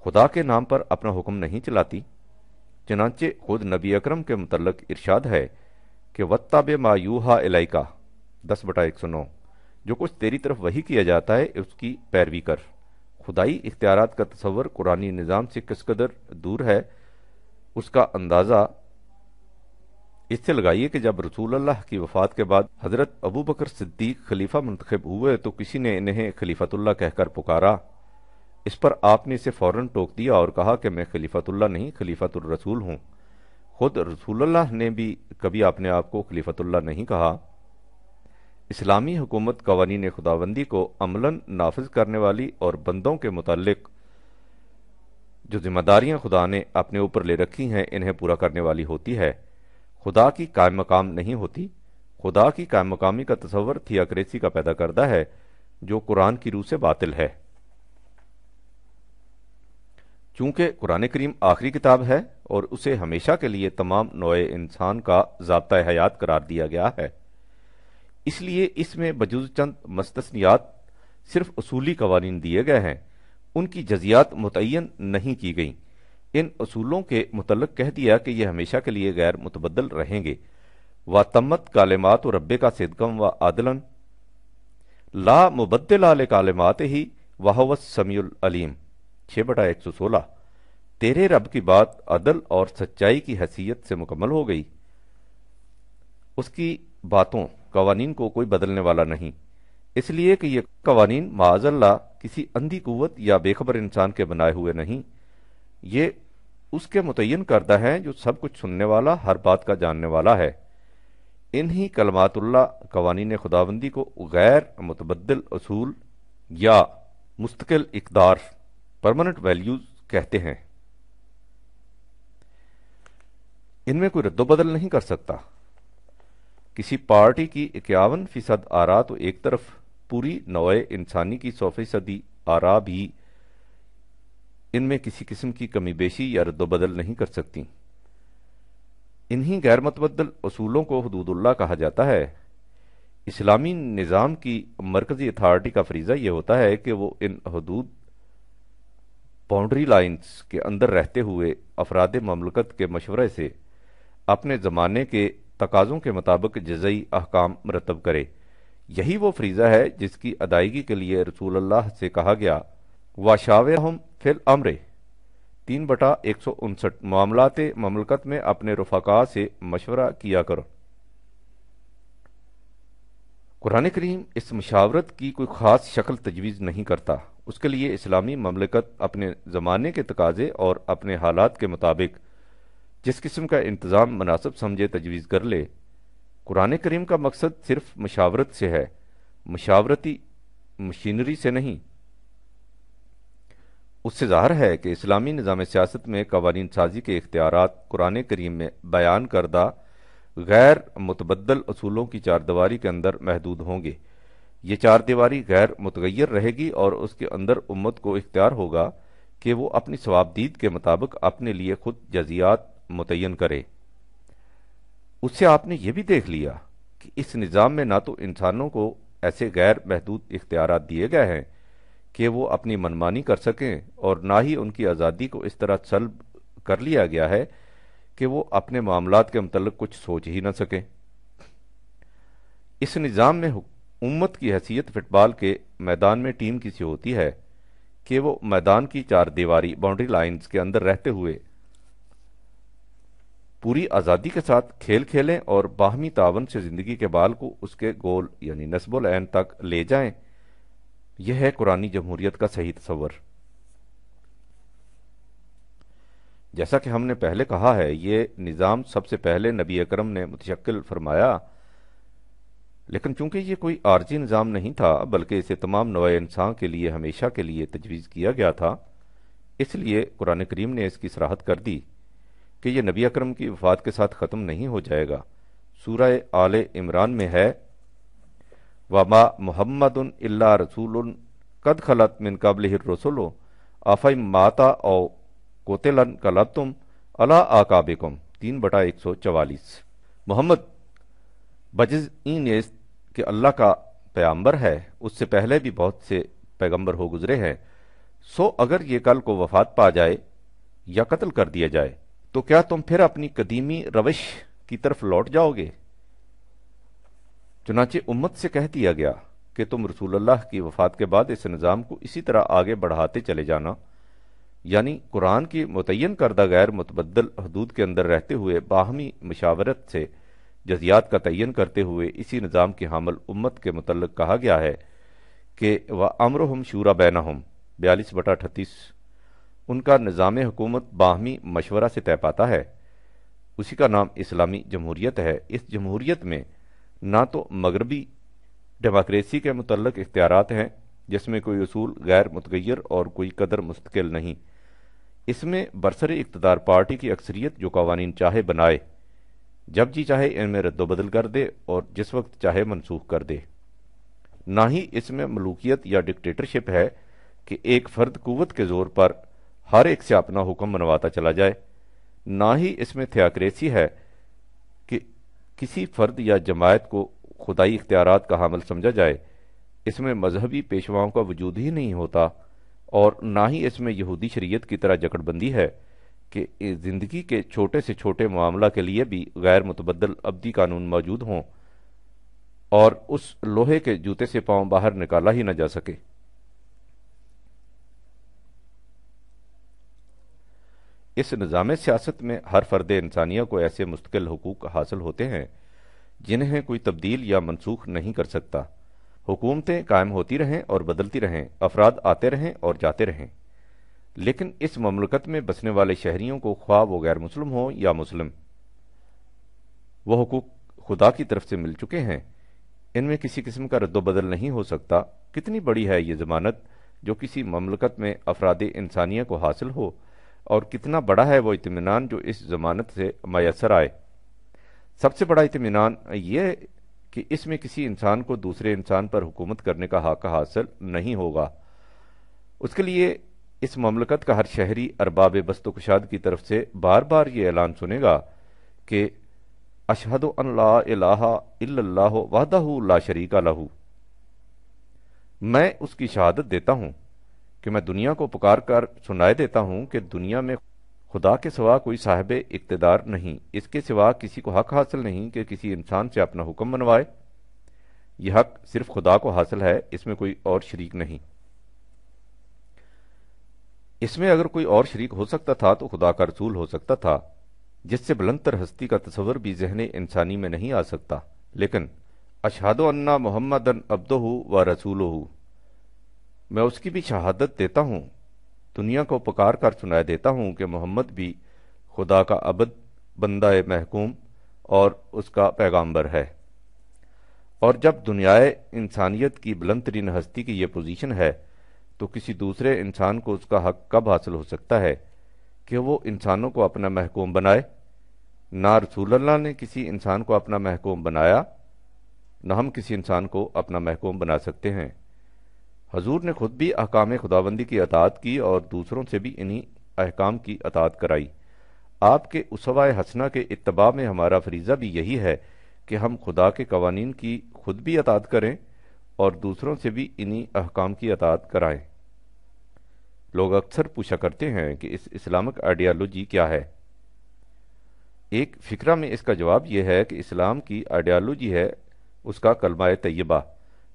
خدا کے نام پر اپنا حکم نہیں چلاتی۔ چنانچہ خود نبی اکرم کے متعلق ارشاد ہے کہ وَاتَّبِعْ مَا یُوحَىٰ إِلَيْکَ 10/109، جو کچھ تیری طرف وحی کیا جاتا ہے اس کی پیروی کر۔ خدائی اختیارات کا تصور قرآنی نظام سے کس قدر دور ہے اس کا اندازہ اس سے لگائیے کہ جب رسول اللہ کی وفات کے بعد حضرت ابو بکر صدیق خلیفہ منتخب ہوئے تو کسی نے انہیں خلیفۃ اللہ کہہ کر پکارا۔ اس پر آپ نے اسے فوراً ٹوک دیا اور کہا کہ میں خلیفۃ اللہ نہیں خلیفۃ الرسول ہوں۔ خود رسول اللہ نے بھی کبھی اپنے آپ کو خلیفۃ اللہ نہیں کہا۔ اسلامی حکومت قوانین خداوندی کو عملاً نافذ کرنے والی اور بندوں کے متعلق جو ذمہ داریاں خدا نے اپنے اوپر لے رکھی ہیں انہیں پورا کرنے والی ہوتی ہے، خدا کی قائم مقام نہیں ہوتی۔ خدا کی قائم مقامی کا تصور تھیاکریسی کا پیدا کردہ ہے جو قرآن کی روح سے باطل ہے۔ چونکہ قرآن کریم آخری کتاب ہے اور اسے ہمیشہ کے لیے تمام نوع انسان کا ضابطۂ حیات قرار دیا گیا ہے، اس لیے اس میں بجز چند مستثنیات صرف اصولی قوانین دیے گئے ہیں، ان کی جزیات متعین نہیں کی گئیں۔ ان اصولوں کے متعلق کہہ دیا کہ یہ ہمیشہ کے لیے غیر متبدل رہیں گے۔ وَتَمَّتْ کَلِمَاتُ رَبِّکَ صِدْقًا وَعَدْلًا لا مبدل لکلماتہ وَہُوَ السمیع العلیم 6/116، تیرے رب کی بات عدل اور سچائی کی حیثیت سے مکمل ہو گئی، اس کی باتوں قوانین کو کوئی بدلنے والا نہیں، اس لیے کہ یہ قوانین معاذ اللہ کسی اندھی قوت یا بے خبر انسان کے بنائے ہوئے نہیں، یہ اس کے متعین کردہ ہیں جو سب کچھ سننے والا ہر بات کا جاننے والا ہے۔ انہی کلمات اللہ قوانین خداوندی کو غیر متبدل اصول یا مستقل اقدار پرماننٹ ویلیوز کہتے ہیں۔ ان میں کوئی رد و بدل نہیں کر سکتا۔ کسی پارٹی کی 51% آراء تو ایک طرف، پوری نوع انسانی کی 100% آراء بھی ان میں کسی قسم کی کمی بیشی یا رد و بدل نہیں کر سکتی۔ انہی غیر متبدل اصولوں کو حدود اللہ کہا جاتا ہے۔ اسلامی نظام کی مرکزی اتھارٹی کا فریضہ یہ ہوتا ہے کہ وہ ان حدود باؤنڈری لائنز کے اندر رہتے ہوئے افراد مملکت کے مشورے سے اپنے زمانے کے تقاضوں کے مطابق جزئی احکام مرتب کرے۔ یہی وہ فریضہ ہے جس کی ادائیگی کے لیے رسول اللہ سے کہا گیا وَشَاوِرْهُمْ فِي الْأَمْرِ 3/159، معاملات مملکت میں اپنے رفقاء سے مشورہ کیا کرو۔ قرآن کریم اس مشاورت کی کوئی خاص شکل تجویز نہیں کرتا، اس کے لیے اسلامی مملکت اپنے زمانے کے تقاضے اور اپنے حالات کے مطابق جس قسم کا انتظام مناسب سمجھے تجویز کر لے۔ قرآن کریم کا مقصد صرف مشاورت سے ہے، مشاورتی مشینری سے نہیں۔ اس سے ظاہر ہے کہ اسلامی نظام سیاست میں قوانین سازی کے اختیارات قرآن کریم میں بیان کردہ غیر متبدل اصولوں کی چار دیواری کے اندر محدود ہوں گے۔ یہ چار دیواری غیر متغیر رہے گی اور اس کے اندر امت کو اختیار ہوگا کہ وہ اپنی ثوابدید کے مطابق اپنے لیے خود جزیات متعین کرے۔ اس سے آپ نے یہ بھی دیکھ لیا کہ اس نظام میں نہ تو انسانوں کو ایسے غیر محدود اختیارات دیے گئے ہیں کہ وہ اپنی منمانی کر سکیں، اور نہ ہی ان کی آزادی کو اس طرح سلب کر لیا گیا ہے کہ وہ اپنے معاملات کے متعلق کچھ سوچ ہی نہ سکیں۔ اس نظام میں امت کی حیثیت فٹ بال کے میدان میں ٹیم کی سی ہوتی ہے کہ وہ میدان کی چار دیواری باؤنڈری لائنز کے اندر رہتے ہوئے پوری آزادی کے ساتھ کھیل کھیلیں اور باہمی تعاون سے زندگی کے بال کو اس کے گول یعنی نصب العین تک لے جائیں۔ یہ ہے قرآنی جمہوریت کا صحیح تصور۔ جیسا کہ ہم نے پہلے کہا ہے، یہ نظام سب سے پہلے نبی اکرم نے متشکل فرمایا، لیکن چونکہ یہ کوئی عارضی نظام نہیں تھا بلکہ اسے تمام نوع انسان کے لیے ہمیشہ کے لیے تجویز کیا گیا تھا، اس لیے قرآن کریم نے اس کی صراحت کر دی کہ یہ نبی اکرم کی وفات کے ساتھ ختم نہیں ہو جائے گا۔ سورہ آل عمران میں ہے وَمَا مُحَمَّدٌ إِلَّا رَسُولٌ قَدْ خَلَتْ مِن قَبْلِهِ الرُّسُلُ أَفَإِن مَاتَ أَوْ قُتِلَ انقلبتم عَلَىٰ أَعْقَابِكُمْ 3/144۔ محمد بجز این نیز کہ اللہ کا پیغمبر ہے، اس سے پہلے بھی بہت سے پیغمبر ہو گزرے ہیں، سو اگر یہ کل کو وفات پا جائے یا قتل کر دیا جائے تو کیا تم پھر اپنی قدیمی روش کی طرف لوٹ جاؤ گے؟ چنانچہ امت سے کہہ دیا گیا کہ تم رسول اللہ کی وفات کے بعد اس نظام کو اسی طرح آگے بڑھاتے چلے جانا، یعنی قرآن کی متعین کردہ غیر متبدل حدود کے اندر رہتے ہوئے باہمی مشاورت سے جزیات کا تعین کرتے ہوئے اسی نظام کی حامل امت کے متعلق کہا گیا ہے کہ وَأَمْرُهُمْ شُورَى بَيْنَهُمْ 42/38۔ ان کا نظام حکومت باہمی مشورہ سے طے پاتا ہے، اسی کا نام اسلامی جمہوریت ہے۔ اس جمہوریت میں نہ تو مغربی ڈیموکریسی کے متعلق اختیارات ہیں جس میں کوئی اصول غیر متغیر اور کوئی قدر مستقل نہیں، اس میں برسر اقتدار پارٹی کی اکثریت جو قوانین چاہے بنائے، جب جی چاہے ان میں رد و بدل کر دے اور جس وقت چاہے منسوخ کر دے۔ نہ ہی اس میں ملوکیت یا ڈکٹیٹرشپ ہے کہ ایک فرد قوت کے زور پر ہر ایک سے اپنا حکم منواتا چلا جائے، نہ ہی اس میں تھیاکریسی ہے کہ کسی فرد یا جماعت کو خدائی اختیارات کا حامل سمجھا جائے، اس میں مذہبی پیشواؤں کا وجود ہی نہیں ہوتا، اور نہ ہی اس میں یہودی شریعت کی طرح جکڑ بندی ہے کہ زندگی کے چھوٹے سے چھوٹے معاملہ کے لیے بھی غیر متبدل ابدی قانون موجود ہوں اور اس لوہے کے جوتے سے پاؤں باہر نکالا ہی نہ جا سکے۔ اس نظام سیاست میں ہر فرد انسانیہ کو ایسے مستقل حقوق حاصل ہوتے ہیں جنہیں کوئی تبدیل یا منسوخ نہیں کر سکتا۔ حکومتیں قائم ہوتی رہیں اور بدلتی رہیں، افراد آتے رہیں اور جاتے رہیں، لیکن اس مملکت میں بسنے والے شہریوں کو خواہ وہ غیر مسلم ہوں یا مسلم، وہ حقوق خدا کی طرف سے مل چکے ہیں، ان میں کسی قسم کا رد و بدل نہیں ہو سکتا۔ کتنی بڑی ہے یہ ضمانت جو کسی مملکت میں افراد انسانیہ کو حاصل ہو، اور کتنا بڑا ہے وہ اطمینان جو اس ضمانت سے میسر آئے۔ سب سے بڑا اطمینان یہ کہ اس میں کسی انسان کو دوسرے انسان پر حکومت کرنے کا حق حاصل نہیں ہوگا۔ اس کے لیے اس مملکت کا ہر شہری ارباب بست و کشاد کی طرف سے بار بار یہ اعلان سنے گا کہ اشہد ان لا الہ الا اللہ وحدہ لا شریک لہ، میں اس کی شہادت دیتا ہوں کہ میں دنیا کو پکار کر سنائے دیتا ہوں کہ دنیا میں خدا کے سوا کوئی صاحب اقتدار نہیں، اس کے سوا کسی کو حق حاصل نہیں کہ کسی انسان سے اپنا حکم منوائے، یہ حق صرف خدا کو حاصل ہے، اس میں کوئی اور شریک نہیں۔ اس میں اگر کوئی اور شریک ہو سکتا تھا تو خدا کا رسول ہو سکتا تھا، جس سے بلند تر ہستی کا تصور بھی ذہن انسانی میں نہیں آ سکتا، لیکن اشہد ان محمدً عبدہ و رسولہ، میں اس کی بھی شہادت دیتا ہوں، دنیا کو پکار کر سنائے دیتا ہوں کہ محمد بھی خدا کا عبد، بندہ محکوم اور اس کا پیغامبر ہے۔ اور جب دنیائے انسانیت کی بلند ترین ہستی کی یہ پوزیشن ہے تو کسی دوسرے انسان کو اس کا حق کب حاصل ہو سکتا ہے کہ وہ انسانوں کو اپنا محکوم بنائے؟ نہ رسول اللہ نے کسی انسان کو اپنا محکوم بنایا، نہ ہم کسی انسان کو اپنا محکوم بنا سکتے ہیں۔ حضور نے خود بھی احکام خداوندی کی اطاعت کی اور دوسروں سے بھی انہی احکام کی اطاعت کرائی۔ آپ کے اسوہ حسنہ کے اتباع میں ہمارا فریضہ بھی یہی ہے کہ ہم خدا کے قوانین کی خود بھی اطاعت کریں اور دوسروں سے بھی انہی احکام کی اطاعت کرائیں۔ لوگ اکثر پوچھا کرتے ہیں کہ اس اسلامک آئیڈیالوجی کیا ہے؟ ایک فقرہ میں اس کا جواب یہ ہے کہ اسلام کی آئیڈیالوجی ہے اس کا کلمہ طیبہ،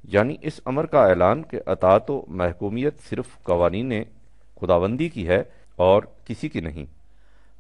یعنی اس امر کا اعلان کہ اطاعت و محکومیت صرف قوانین خداوندی کی ہے اور کسی کی نہیں۔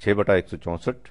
6/164।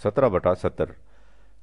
17/70,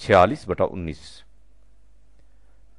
46/19।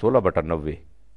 16/90,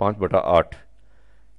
5/8।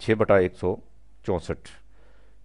6/164।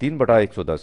3/110।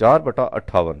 4/58।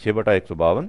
6/152।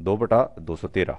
2/213।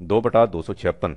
2/256।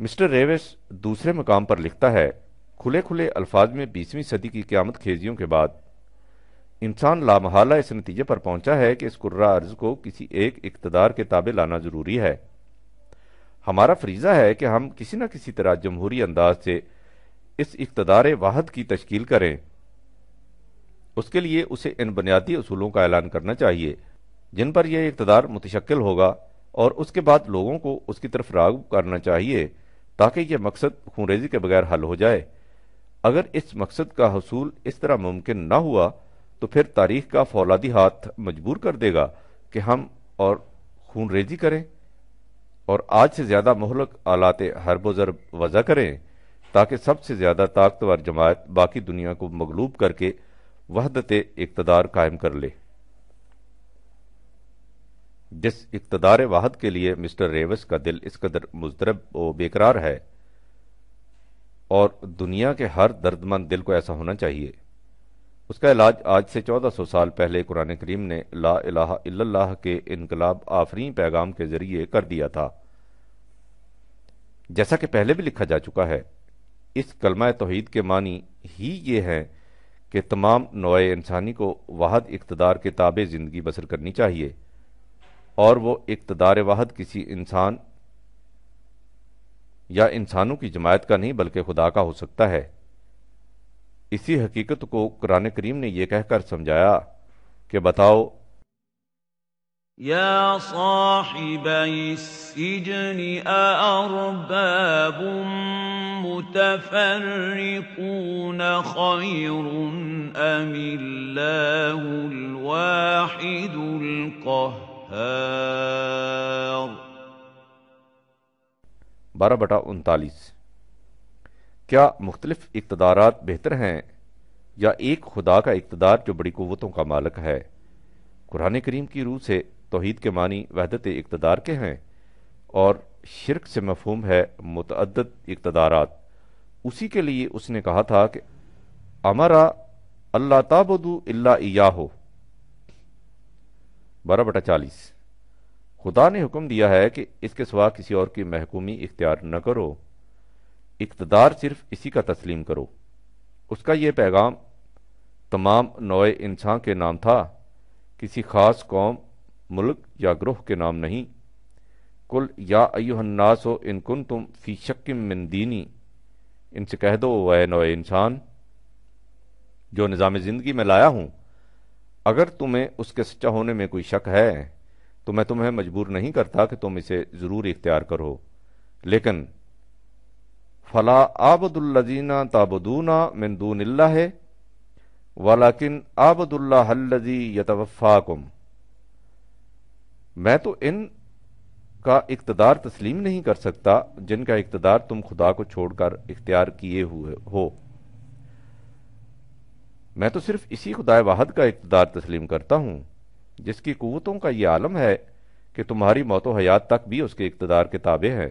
مسٹر ریوس دوسرے مقام پر لکھتا ہے، کھلے کھلے الفاظ میں 20ویں صدی کی قیامت خیزیوں کے بعد انسان لامحالہ اس نتیجے پر پہنچا ہے کہ اس کرۂ ارض کو کسی ایک اقتدار کے تابع لانا ضروری ہے۔ ہمارا فریضہ ہے کہ ہم کسی نہ کسی طرح جمہوری انداز سے اس اقتدار واحد کی تشکیل کریں۔ اس کے لیے اسے ان بنیادی اصولوں کا اعلان کرنا چاہیے جن پر یہ اقتدار متشکل ہوگا، اور اس کے بعد لوگوں کو اس کی طرف راغب کرنا چاہیے تاکہ یہ مقصد خونریزی کے بغیر حل ہو جائے۔ اگر اس مقصد کا حصول اس طرح ممکن نہ ہوا تو پھر تاریخ کا فولادی ہاتھ مجبور کر دے گا کہ ہم اور خونریزی کریں اور آج سے زیادہ مہلک آلات حرب و ضرب وضع کریں تاکہ سب سے زیادہ طاقتور جماعت باقی دنیا کو مغلوب کر کے وحدت اقتدار قائم کر لے۔ جس اقتدار واحد کے لیے مسٹر ریوس کا دل اس قدر مضطرب و بیقرار ہے، اور دنیا کے ہر درد مند دل کو ایسا ہونا چاہیے، اس کا علاج آج سے 1400 سال پہلے قرآن کریم نے لا الہ الا اللہ کے انقلاب آفرین پیغام کے ذریعے کر دیا تھا۔ جیسا کہ پہلے بھی لکھا جا چکا ہے، اس کلمہ توحید کے معنی ہی یہ ہے کہ تمام نوع انسانی کو واحد اقتدار کے تابع زندگی بسر کرنی چاہیے، اور وہ اقتدار واحد کسی انسان یا انسانوں کی جماعت کا نہیں بلکہ خدا کا ہو سکتا ہے۔ اسی حقیقت کو قرآن کریم نے یہ کہہ کر سمجھایا کہ بتاؤ، یا صاحبی السجن اارباب متفرقون خیر ام اللہ الواحد القہار۔ 12/39۔ کیا مختلف اقتدارات بہتر ہیں یا ایک خدا کا اقتدار جو بڑی قوتوں کا مالک ہے؟ قرآن کریم کی روح سے توحید کے معنی وحدت اقتدار کے ہیں، اور شرک سے مفہوم ہے متعدد اقتدارات۔ اسی کے لیے اس نے کہا تھا کہ امرا اللہ تعبدوا الا ایاہ۔ 12/40۔ خدا نے حکم دیا ہے کہ اس کے سوا کسی اور کی محکومی اختیار نہ کرو، اقتدار صرف اسی کا تسلیم کرو۔ اس کا یہ پیغام تمام نوع انسان کے نام تھا، کسی خاص قوم، ملک یا گروہ کے نام نہیں۔ قل یا ایھا الناس ان کنتم فی شک من دینی، ان سے کہہ دو اے نوع انسان، جو نظام زندگی میں لایا ہوں، اگر تمہیں اس کے سچا ہونے میں کوئی شک ہے تو میں تمہیں مجبور نہیں کرتا کہ تم اسے ضرور اختیار کرو، لیکن فلا اعبد الذین تعبدون من دون اللہ ولکن اعبد اللہ الذی یتوفاکم۔ میں تو ان کا اقتدار تسلیم نہیں کر سکتا جن کا اقتدار تم خدا کو چھوڑ کر اختیار کیے ہوئے ہو، میں تو صرف اسی خدا واحد کا اقتدار تسلیم کرتا ہوں جس کی قوتوں کا یہ عالم ہے کہ تمہاری موت و حیات تک بھی اس کے اقتدار کے تابع ہے۔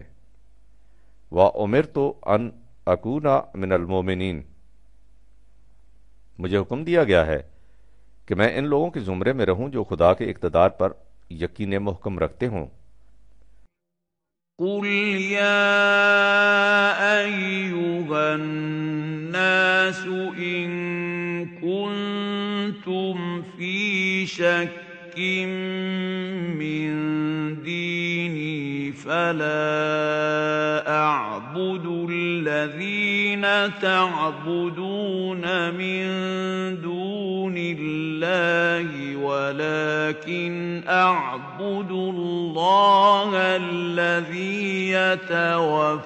وَأُمِرْتُ أَنْ أَكُونَ مِنَ الْمُؤْمِنِينَ، مجھے حکم دیا گیا ہے کہ میں ان لوگوں کے زمرے میں رہوں جو خدا کے اقتدار پر یقین محکم رکھتے ہوں۔ قل يا أيها الناس إن كنتم في شك من ديني فلا أعبد الذين تعبدون من دون الله ولكن أعبد الله الذي يتوفاكم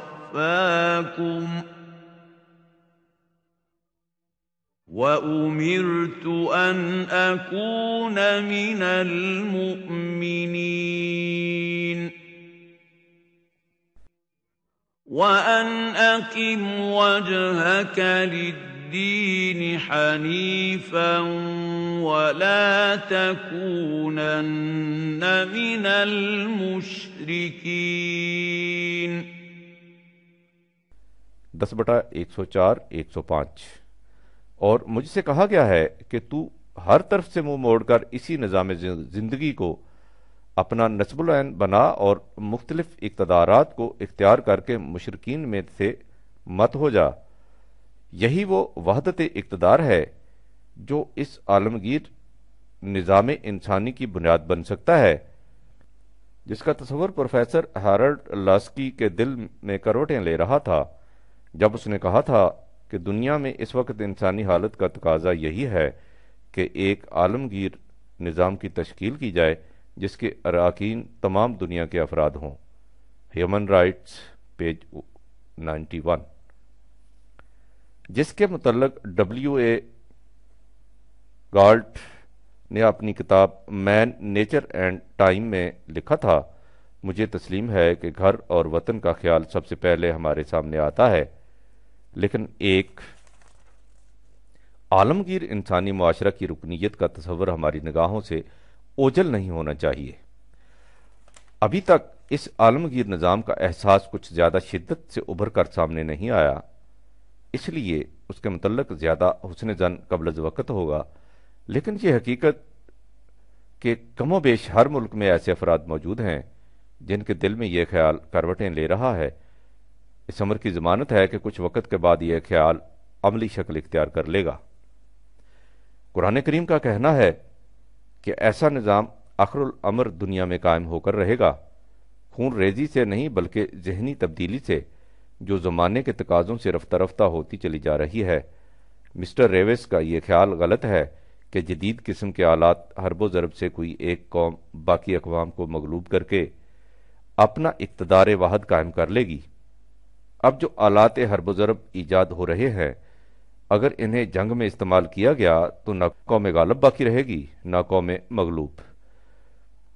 وَأُمِرْتُ أَنْ أَكُونَ مِنَ الْمُؤْمِنِينَ وَأَنْ أَقِمْ وَجْهَكَ لِلدِّينِ حَنِيفًا وَلَا تَكُونَنَّ مِنَ الْمُشْرِكِينَ۔ 10/104-105۔ اور مجھ سے کہا گیا ہے کہ تو ہر طرف سے منہ موڑ کر اسی نظام زندگی کو اپنا نصب العین بنا اور مختلف اقتدارات کو اختیار کر کے مشرکین میں سے مت ہو جا۔ یہی وہ وحدت اقتدار ہے جو اس عالمگیر نظام انسانی کی بنیاد بن سکتا ہے، جس کا تصور پروفیسر ہیرالڈ لاسکی کے دل میں کروٹیں لے رہا تھا جب اس نے کہا تھا کہ دنیا میں اس وقت انسانی حالت کا تقاضا یہی ہے کہ ایک عالمگیر نظام کی تشکیل کی جائے جس کے اراکین تمام دنیا کے افراد ہوں۔ Human rights page 91۔ جس کے متعلق W.A. گالٹ نے اپنی کتاب مین نیچر اینڈ ٹائم میں لکھا تھا، مجھے تسلیم ہے کہ گھر اور وطن کا خیال سب سے پہلے ہمارے سامنے آتا ہے، لیکن ایک عالمگیر انسانی معاشرہ کی رکنیت کا تصور ہماری نگاہوں سے اوجھل نہیں ہونا چاہیے۔ ابھی تک اس عالمگیر نظام کا احساس کچھ زیادہ شدت سے ابھر کر سامنے نہیں آیا، اس لیے اس کے متعلق زیادہ حسن ظن قبل از وقت ہوگا، لیکن یہ حقیقت کہ کم و بیش ہر ملک میں ایسے افراد موجود ہیں جن کے دل میں یہ خیال کروٹیں لے رہا ہے، اس امر کی ضمانت ہے کہ کچھ وقت کے بعد یہ خیال عملی شکل اختیار کر لے گا۔ قرآن کریم کا کہنا ہے کہ ایسا نظام آخر الامر دنیا میں قائم ہو کر رہے گا، خون ریزی سے نہیں بلکہ ذہنی تبدیلی سے، جو زمانے کے تقاضوں سے رفتہ رفتہ ہوتی چلی جا رہی ہے۔ مسٹر ریوس کا یہ خیال غلط ہے کہ جدید قسم کے آلات حرب و ضرب سے کوئی ایک قوم باقی اقوام کو مغلوب کر کے اپنا اقتدار واحد قائم کر لے گی۔ اب جو آلات حرب و ضرب ایجاد ہو رہے ہیں، اگر انہیں جنگ میں استعمال کیا گیا تو نہ قوم غالب باقی رہے گی نہ قوم مغلوب،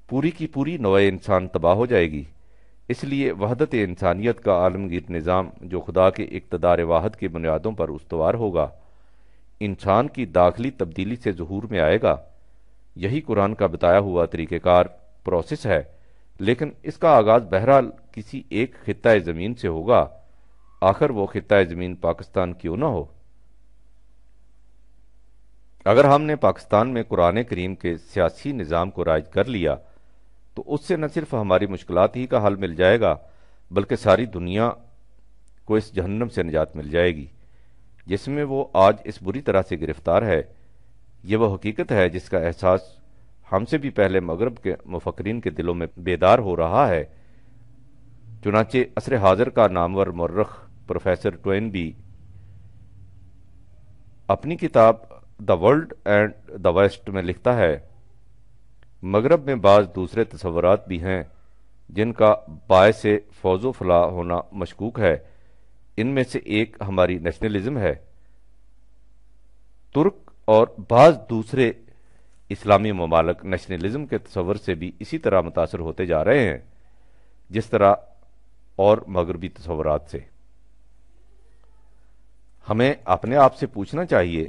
پوری کی پوری نوع انسان تباہ ہو جائے گی۔ اس لیے وحدت انسانیت کا عالمگیر نظام جو خدا کے اقتدار واحد کی بنیادوں پر استوار ہوگا، انسان کی داخلی تبدیلی سے ظہور میں آئے گا۔ یہی قرآن کا بتایا ہوا طریقہ کار پروسیس ہے، لیکن اس کا آغاز بہرحال کسی ایک خطہ زمین سے ہوگا، آخر وہ خطہ زمین پاکستان کیوں نہ ہو۔ اگر ہم نے پاکستان میں قرآن کریم کے سیاسی نظام کو رائج کر لیا تو اس سے نہ صرف ہماری مشکلات ہی کا حل مل جائے گا بلکہ ساری دنیا کو اس جہنم سے نجات مل جائے گی جس میں وہ آج اس بری طرح سے گرفتار ہے۔ یہ وہ حقیقت ہے جس کا احساس ہم سے بھی پہلے مغرب کے مفکرین کے دلوں میں بیدار ہو رہا ہے۔ چنانچہ عصر حاضر کا نامور مورخ پروفیسر ٹوین بی اپنی کتاب the world and the west میں لکھتا ہے، مغرب میں بعض دوسرے تصورات بھی ہیں جن کا باعث فوز و فلاح ہونا مشکوک ہے، ان میں سے ایک ہماری نیشنلزم ہے۔ ترک اور بعض دوسرے اسلامی ممالک نیشنلزم کے تصور سے بھی اسی طرح متاثر ہوتے جا رہے ہیں جس طرح اور مغربی تصورات سے۔ ہمیں اپنے آپ سے پوچھنا چاہیے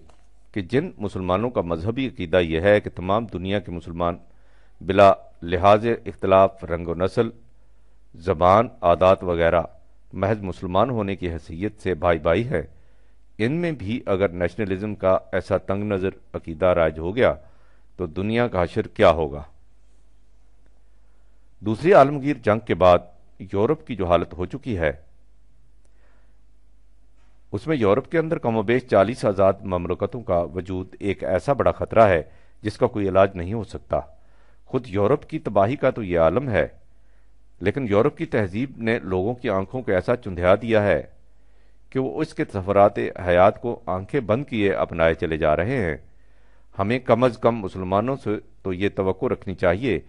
کہ جن مسلمانوں کا مذہبی عقیدہ یہ ہے کہ تمام دنیا کے مسلمان بلا لحاظ اختلاف رنگ و نسل، زبان، عادات وغیرہ محض مسلمان ہونے کی حیثیت سے بھائی بھائی ہیں، ان میں بھی اگر نیشنلزم کا ایسا تنگ نظر عقیدہ رائج ہو گیا تو دنیا کا حشر کیا ہوگا۔ دوسری عالمگیر جنگ کے بعد یورپ کی جو حالت ہو چکی ہے، اس میں یورپ کے اندر کم و بیش 40 آزاد مملکتوں کا وجود ایک ایسا بڑا خطرہ ہے جس کا کوئی علاج نہیں ہو سکتا۔ خود یورپ کی تباہی کا تو یہ عالم ہے، لیکن یورپ کی تہذیب نے لوگوں کی آنکھوں کو ایسا چندھیا دیا ہے کہ وہ اس کے تصورات حیات کو آنکھیں بند کیے اپنائے چلے جا رہے ہیں۔ ہمیں کم از کم مسلمانوں سے تو یہ توقع رکھنی چاہیے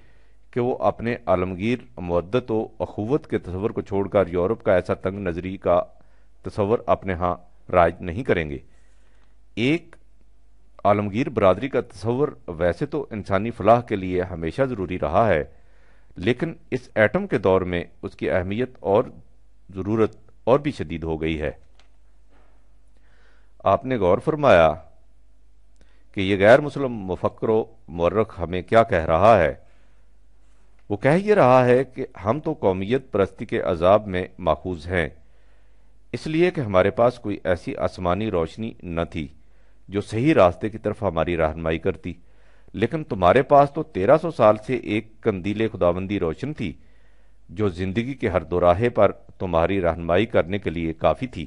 کہ وہ اپنے عالمگیر مودت و اخوت کے تصور کو چھوڑ کر یورپ کا ایسا تنگ نظری کا تصور اپنے ہاں رائج نہیں کریں گے۔ ایک عالمگیر برادری کا تصور ویسے تو انسانی فلاح کے لیے ہمیشہ ضروری رہا ہے، لیکن اس ایٹم کے دور میں اس کی اہمیت اور ضرورت اور بھی شدید ہو گئی ہے۔ آپ نے غور فرمایا کہ یہ غیر مسلم مفکر و مورخ ہمیں کیا کہہ رہا ہے؟ وہ کہہ یہ رہا ہے کہ ہم تو قومیت پرستی کے عذاب میں ماخوذ ہیں، اس لیے کہ ہمارے پاس کوئی ایسی آسمانی روشنی نہ تھی جو صحیح راستے کی طرف ہماری رہنمائی کرتی، لیکن تمہارے پاس تو 1300 سال سے ایک قندیل خداوندی روشن تھی جو زندگی کے ہر دوراہے پر تمہاری رہنمائی کرنے کے لیے کافی تھی۔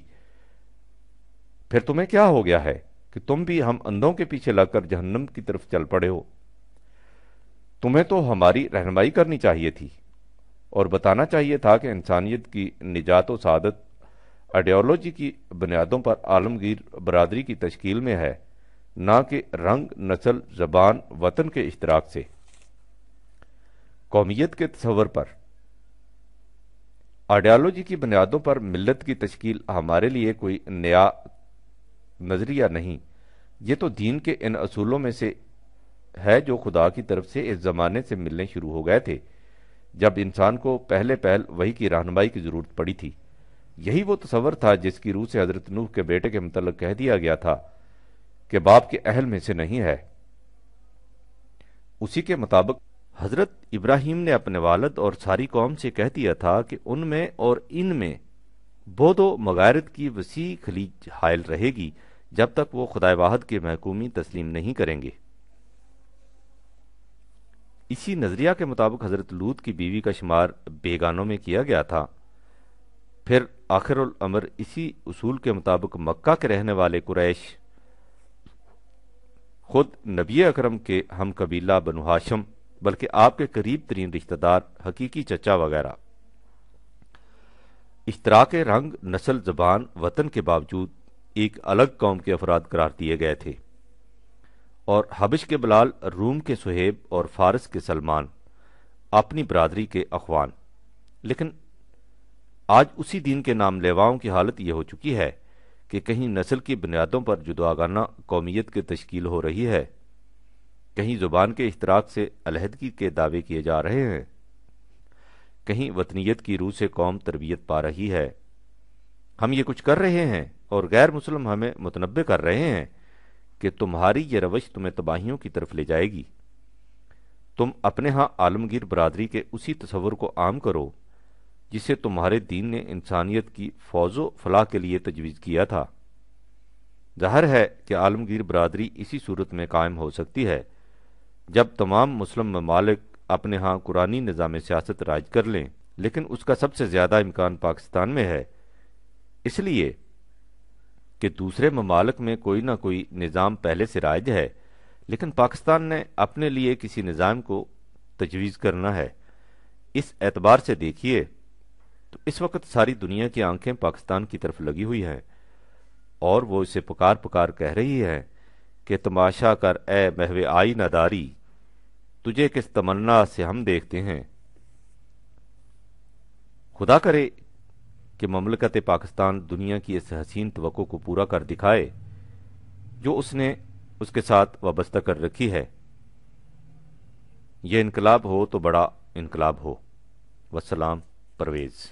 پھر تمہیں کیا ہو گیا ہے کہ تم بھی ہم اندھوں کے پیچھے لگ کر جہنم کی طرف چل پڑے ہو؟ تمہیں تو ہماری رہنمائی کرنی چاہیے تھی اور بتانا چاہیے تھا کہ انسانیت کی نجات و سعادت آئیڈیالوجی کی بنیادوں پر عالمگیر برادری کی تشکیل میں ہے، نہ کہ رنگ، نسل، زبان، وطن کے اشتراک سے۔ قومیت کے تصور پر آئیڈیالوجی کی بنیادوں پر ملت کی تشکیل ہمارے لیے کوئی نیا نظریہ نہیں، یہ تو دین کے ان اصولوں میں سے ہے جو خدا کی طرف سے اس زمانے سے ملنے شروع ہو گئے تھے جب انسان کو پہلے پہل وحی کی رہنمائی کی ضرورت پڑی تھی۔ یہی وہ تصور تھا جس کی روح سے حضرت نوح کے بیٹے کے متعلق کہہ دیا گیا تھا کہ باپ کے اہل میں سے نہیں ہے۔ اسی کے مطابق حضرت ابراہیم نے اپنے والد اور ساری قوم سے کہہ دیا تھا کہ ان میں اور ان میں بود و مغایرت کی وسیع خلیج حائل رہے گی جب تک وہ خدائے واحد کی محکومی تسلیم نہیں کریں گے۔ اسی نظریہ کے مطابق حضرت لوط کی بیوی کا شمار بیگانوں میں کیا گیا تھا۔ پھر آخر الامر اسی اصول کے مطابق مکہ کے رہنے والے قریش، خود نبی اکرم کے ہم قبیلہ بنو ہاشم، بلکہ آپ کے قریب ترین رشتہ دار، حقیقی چچا وغیرہ، اشتراک رنگ، نسل، زبان، وطن کے باوجود ایک الگ قوم کے افراد قرار دیے گئے تھے، اور حبش کے بلال، روم کے صہیب اور فارس کے سلمان اپنی برادری کے اخوان۔ لیکن آج اسی دین کے نام لیواؤں کی حالت یہ ہو چکی ہے کہ کہیں نسل کی بنیادوں پر جداگانہ قومیت کی تشکیل ہو رہی ہے، کہیں زبان کے اشتراک سے علیحدگی کے دعوے کیے جا رہے ہیں، کہیں وطنیت کی روح سے قوم تربیت پا رہی ہے۔ ہم یہ کچھ کر رہے ہیں اور غیر مسلم ہمیں متنبع کر رہے ہیں کہ تمہاری یہ روش تمہیں تباہیوں کی طرف لے جائے گی۔ تم اپنے ہاں عالمگیر برادری کے اسی تصور کو عام کرو جسے تمہارے دین نے انسانیت کی فوز و فلاح کے لیے تجویز کیا تھا۔ ظاہر ہے کہ عالمگیر برادری اسی صورت میں قائم ہو سکتی ہے جب تمام مسلم ممالک اپنے ہاں قرآنی نظام سیاست رائج کر لیں، لیکن اس کا سب سے زیادہ امکان پاکستان میں ہے، اس لیے کہ دوسرے ممالک میں کوئی نہ کوئی نظام پہلے سے رائج ہے، لیکن پاکستان نے اپنے لیے کسی نظام کو تجویز کرنا ہے۔ اس اعتبار سے دیکھیے تو اس وقت ساری دنیا کی آنکھیں پاکستان کی طرف لگی ہوئی ہیں اور وہ اسے پکار پکار کہہ رہی ہے کہ تماشا کر اے محو آئینہ داری، تجھے کس تمنا سے ہم دیکھتے ہیں۔ خدا کرے کہ مملکت پاکستان دنیا کی اس حسین توقع کو پورا کر دکھائے جو اس نے اس کے ساتھ وابستہ کر رکھی ہے۔ یہ انقلاب ہو تو بڑا انقلاب ہو۔ والسلام، پرویز۔